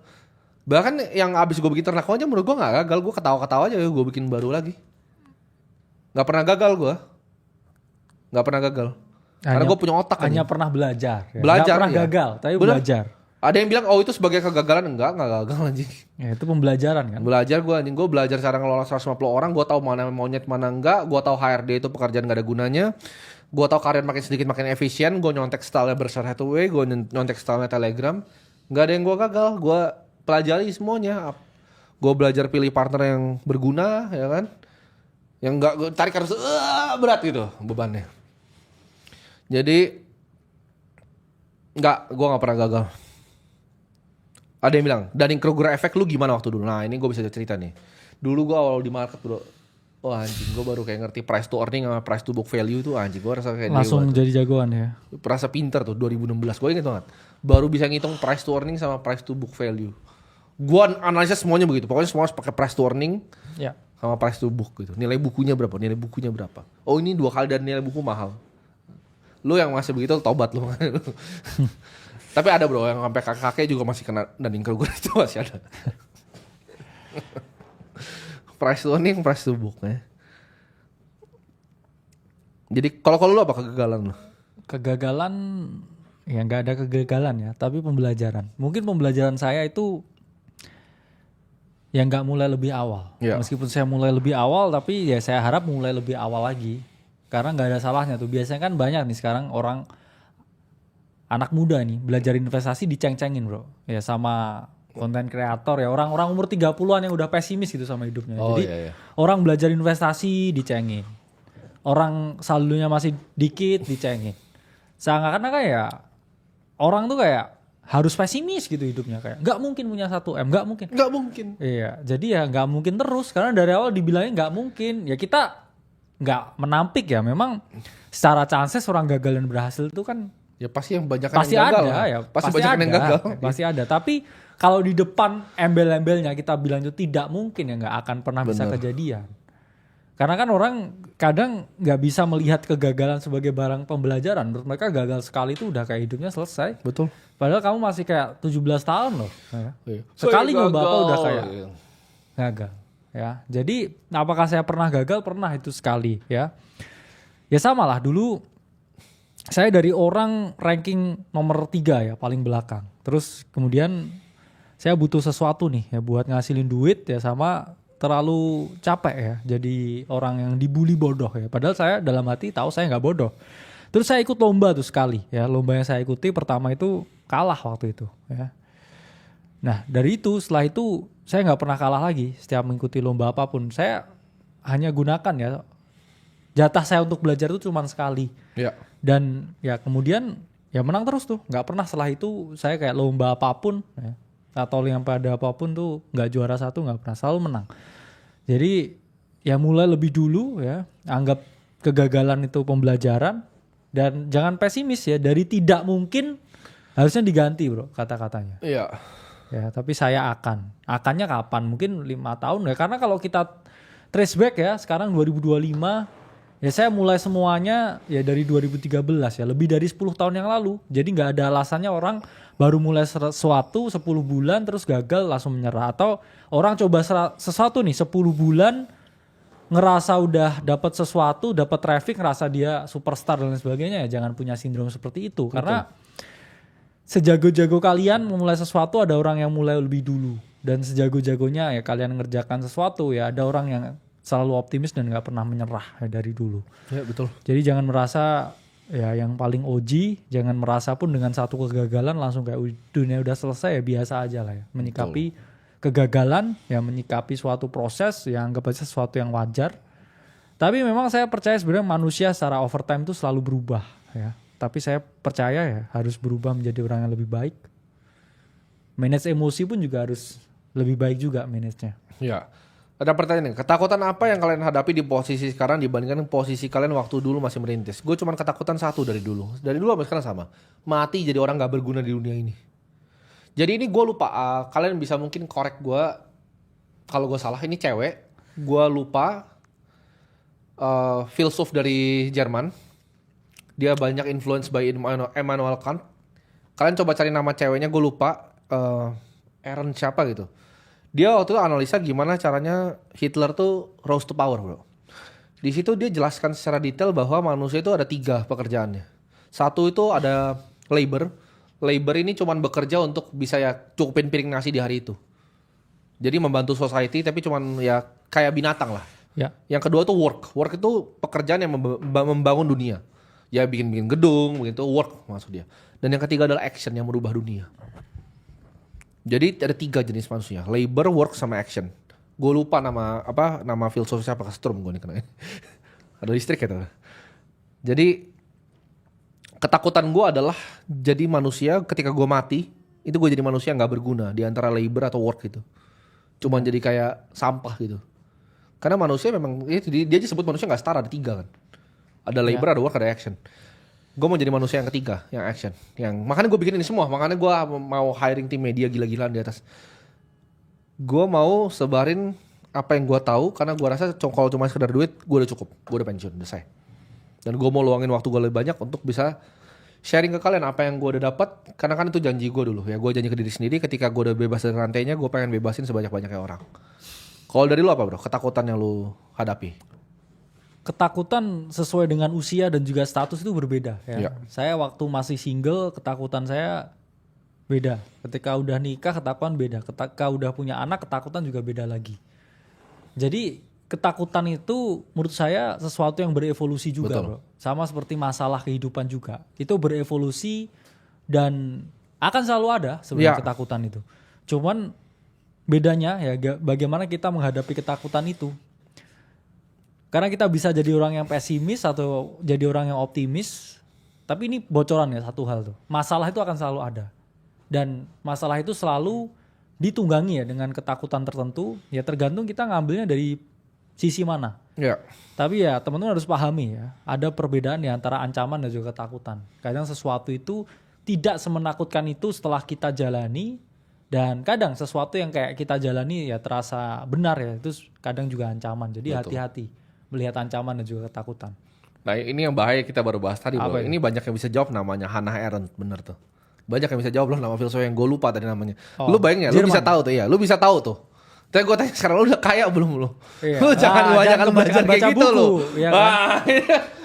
Bahkan yang abis gue bikin ternak aja menurut gue gak gagal. Gue ketawa-ketawa aja gue bikin baru lagi. Gak pernah gagal gue. Gak pernah gagal. Karena gue punya otak. Hanya pernah belajar. Ya. Belajar. Gak pernah gagal, tapi belajar. Ada yang bilang itu sebagai kegagalan. Enggak gagal anjing. Ya itu pembelajaran kan. Belajar gue anjing. Gue belajar cara ngelola 150 orang. Gue tahu mana monyet mana enggak. Gue tahu HRD itu pekerjaan gak ada gunanya. Gue tahu karyawan makin sedikit makin efisien. Gue nyontek style-nya Berkshire Hathaway. Gue nyontek style-nya Telegram. Gak ada yang gue gagal. Gue pelajari semuanya. Gue belajar pilih partner yang berguna, ya kan? Yang nggak tarik harus berat gitu bebannya. Jadi gue nggak pernah gagal. Ada yang bilang, Dunning-Kruger effect lu gimana waktu dulu? Nah ini gue bisa cerita nih. Dulu gue awal di market bro. Anjing gue baru kayak ngerti price to earning sama price to book value tuh anjing. Gue rasa kayak langsung jadi jagoan ya. Rasa pinter tuh 2016. Gue inget banget. Baru bisa ngitung price to earning sama price to book value. Gue analisis semuanya begitu. Pokoknya semua harus pakai price to earning sama price to book gitu. Nilai bukunya berapa? Oh ini 2 kali dan nilai buku mahal. Lu yang masih begitu tobat lu. Tapi ada bro yang sampai kakek juga masih kena Dunning-Kruger itu masih ada. Price to earning, price to book ya. Jadi kalau lu apa kegagalan lu? Kegagalan ya nggak ada kegagalan ya, tapi pembelajaran. Mungkin pembelajaran saya itu ya nggak mulai lebih awal. Meskipun saya mulai lebih awal, tapi ya saya harap mulai lebih awal lagi. Karena nggak ada salahnya tuh. Biasanya kan banyak nih sekarang orang anak muda nih belajar investasi diceng-cengin bro. Ya sama konten kreator ya, orang-orang umur 30-an yang udah pesimis gitu sama hidupnya. Jadi orang belajar investasi dicengin. Orang saldonya masih dikit dicengin. Karena kayak orang tuh kayak harus pesimis gitu hidupnya, kayak nggak mungkin punya 1M, nggak mungkin. Iya, jadi ya nggak mungkin terus karena dari awal dibilangnya nggak mungkin. Ya kita nggak menampik ya, memang secara chances orang gagal dan berhasil itu kan ya pasti yang banyak pasti yang gagal ada ya, pasti banyak ada, yang gagal. Pasti ada. Tapi kalau di depan embel-embelnya kita bilang itu tidak mungkin, ya nggak akan pernah bisa kejadian. Karena kan orang kadang nggak bisa melihat kegagalan sebagai barang pembelajaran. Menurut mereka gagal sekali itu udah kayak hidupnya selesai. Betul. Padahal kamu masih kayak 17 tahun loh. Sekali nyoba apa udah kayak gagal. Ya, jadi apakah saya pernah gagal? Pernah, itu sekali ya. Ya sama lah, dulu saya dari orang ranking nomor 3 ya, paling belakang. Terus kemudian saya butuh sesuatu nih ya buat ngasilin duit ya, sama terlalu capek ya jadi orang yang dibully bodoh ya. Padahal saya dalam hati tahu saya nggak bodoh. Terus saya ikut lomba tuh sekali ya. Lomba yang saya ikuti pertama itu kalah waktu itu ya. Nah dari itu, setelah itu saya nggak pernah kalah lagi setiap mengikuti lomba apapun. Saya hanya gunakan ya jatah saya untuk belajar itu cuma sekali. Ya. Dan ya kemudian ya menang terus tuh. Nggak pernah setelah itu saya kayak lomba apapun ya, atau yang pada apapun tuh nggak juara 1, nggak pernah, selalu menang. Jadi ya mulai lebih dulu ya, anggap kegagalan itu pembelajaran dan jangan pesimis ya. Dari tidak mungkin harusnya diganti bro kata-katanya. Iya. Ya tapi saya akannya kapan? Mungkin 5 tahun ya, karena kalau kita trace back ya, sekarang 2025 ya, saya mulai semuanya ya dari 2013 ya, lebih dari 10 tahun yang lalu. Jadi nggak ada alasannya orang baru mulai sesuatu 10 bulan terus gagal langsung menyerah. Atau orang coba sesuatu nih 10 bulan ngerasa udah dapat sesuatu, dapat traffic, ngerasa dia superstar dan sebagainya. Ya jangan punya sindrom seperti itu. Betul. Karena sejago-jago kalian memulai sesuatu ada orang yang mulai lebih dulu. Dan sejago-jagonya ya kalian ngerjakan sesuatu ya ada orang yang selalu optimis dan gak pernah menyerah ya dari dulu. Ya betul. Jadi jangan merasa ya yang paling OG, jangan merasa pun dengan satu kegagalan langsung kayak dunia udah selesai ya, biasa aja lah ya. Menyikapi kegagalan ya, menyikapi suatu proses yang anggap aja sesuatu yang wajar. Tapi memang saya percaya sebenarnya manusia secara overtime itu selalu berubah ya. Tapi saya percaya ya harus berubah menjadi orang yang lebih baik. Manage emosi pun juga harus lebih baik juga manage-nya. Ya. Ada pertanyaan nih, ketakutan apa yang kalian hadapi di posisi sekarang dibandingkan posisi kalian waktu dulu masih merintis? Gue cuma ketakutan satu dari dulu. Dari dulu sampai sekarang sama. Mati jadi orang gak berguna di dunia ini. Jadi ini gue lupa, kalian bisa mungkin korek gue kalau gue salah, ini cewek. Gue lupa, filsuf dari Jerman. Dia banyak influence by Immanuel Kant. Kalian coba cari nama ceweknya, gue lupa. Aaron siapa gitu. Dia waktu itu analisa gimana caranya Hitler tuh rose to power bro. Di situ dia jelaskan secara detail bahwa manusia itu ada 3 pekerjaannya. Satu itu ada labor. Labor ini cuman bekerja untuk bisa ya cukupin piring nasi di hari itu. Jadi membantu society tapi cuman ya kayak binatang lah. Ya. Yang kedua tuh work. Work itu pekerjaan yang membangun dunia. Ya bikin gedung, begitu work maksud dia. Dan yang ketiga adalah action yang merubah dunia. Jadi ada 3 jenis manusia, labor, work, sama action. Gue lupa nama filsuf siapa, Strum gue nih kena. Ada listrik ya. Jadi ketakutan gue adalah jadi manusia ketika gue mati, itu gue jadi manusia nggak berguna di antara labor atau work gitu. Cuman jadi kayak sampah gitu. Karena manusia memang dia aja sebut manusia nggak setara, ada 3 kan. Ada labor, ada work, ada action. Gue mau jadi manusia yang ketiga, yang action. Makanya gue bikin ini semua, makanya gue mau hiring tim media gila-gilaan di atas. Gue mau sebarin apa yang gue tahu, karena gue rasa kalau cuma sekedar duit, gue udah cukup. Gue udah pensiun, udah selesai. Dan gue mau luangin waktu gue lebih banyak untuk bisa sharing ke kalian apa yang gue udah dapat. Karena kan itu janji gue dulu ya, gue janji ke diri sendiri ketika gue udah bebas dari rantainya, gue pengen bebasin sebanyak-banyaknya orang. Kalau dari lu apa bro, ketakutan yang lu hadapi? Ketakutan sesuai dengan usia dan juga status itu berbeda ya. Saya waktu masih single ketakutan saya beda. Ketika udah nikah ketakutan beda. Ketika udah punya anak ketakutan juga beda lagi. Jadi ketakutan itu menurut saya sesuatu yang berevolusi juga. Betul. Bro. Sama seperti masalah kehidupan juga. Itu berevolusi dan akan selalu ada sebenarnya ketakutan itu. Cuman bedanya ya bagaimana kita menghadapi ketakutan itu. Karena kita bisa jadi orang yang pesimis atau jadi orang yang optimis. Tapi ini bocoran ya satu hal tuh. Masalah itu akan selalu ada. Dan masalah itu selalu ditunggangi ya dengan ketakutan tertentu. Ya tergantung kita ngambilnya dari sisi mana. Ya. Tapi ya teman-teman harus pahami ya. Ada perbedaan di antara ancaman dan juga ketakutan. Kadang sesuatu itu tidak semenakutkan itu setelah kita jalani. Dan kadang sesuatu yang kayak kita jalani ya terasa benar ya. Itu kadang juga ancaman. Jadi hati-hati melihat ancaman dan juga ketakutan. Nah ini yang bahaya kita baru bahas tadi. Ini banyak yang bisa jawab namanya Hannah Arendt, bener tuh. Banyak yang bisa jawab loh nama filsuf yang gue lupa tadi namanya. Lu bayangin ya, lu bisa tahu tuh ya, lu bisa tahu tuh. Tapi gue tanya sekarang lu udah kaya belum lu? Iya. Lu jangan kebanyakan belajar kayak gitu lu. Ya kan?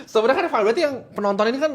Sebenarnya kan berarti yang penonton ini kan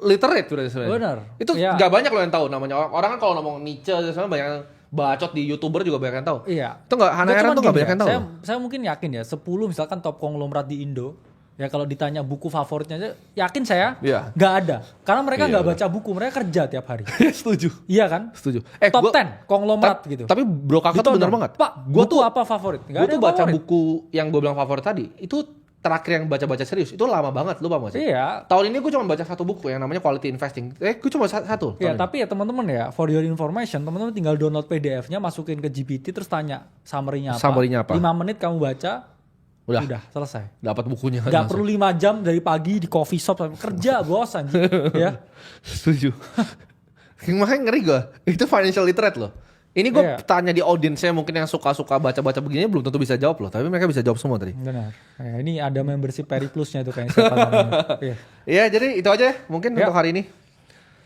literate berarti sebenarnya. Benar. Itu gak banyak lo yang tahu namanya. Orang kan kalau ngomong Nietzsche sebenarnya banyak bacot di YouTuber juga banyak yang tahu. Iya. Itu enggak Hannah Arendt tuh enggak banyak yang tahu. Saya mungkin yakin ya 10 misalkan top konglomerat di Indo. Ya kalau ditanya buku favoritnya aja, yakin saya nggak ada. Karena mereka nggak baca buku, mereka kerja tiap hari. Setuju. Iya kan? Setuju. Top 10 konglomerat gitu. Tapi bro kakak tuh bener banget. Pak, gue tuh apa favorit? Gue tuh baca buku yang gue bilang favorit tadi. Itu terakhir yang baca-baca serius. Itu lama banget, lu paham gak sih? Iya. Tahun ini gue cuma baca satu buku yang namanya Quality Investing. Gue cuma satu. Iya, tapi ya teman-teman ya, for your information, teman-teman tinggal download PDF-nya, masukin ke GPT, terus tanya summary-nya apa. 5 menit kamu baca, udah selesai. Dapat bukunya. Gak perlu 5 jam dari pagi di coffee shop sampai kerja bos anjing. Ya. Setuju. Makanya ngeri gue. Itu financial literate loh. Ini gue tanya di audiensnya mungkin yang suka-suka baca-baca begini belum tentu bisa jawab loh. Tapi mereka bisa jawab semua tadi. Benar. Ya, ini ada membership Periplusnya tuh kayaknya siapa namanya. Iya jadi itu aja mungkin untuk hari ini.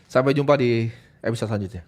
Sampai jumpa di episode selanjutnya.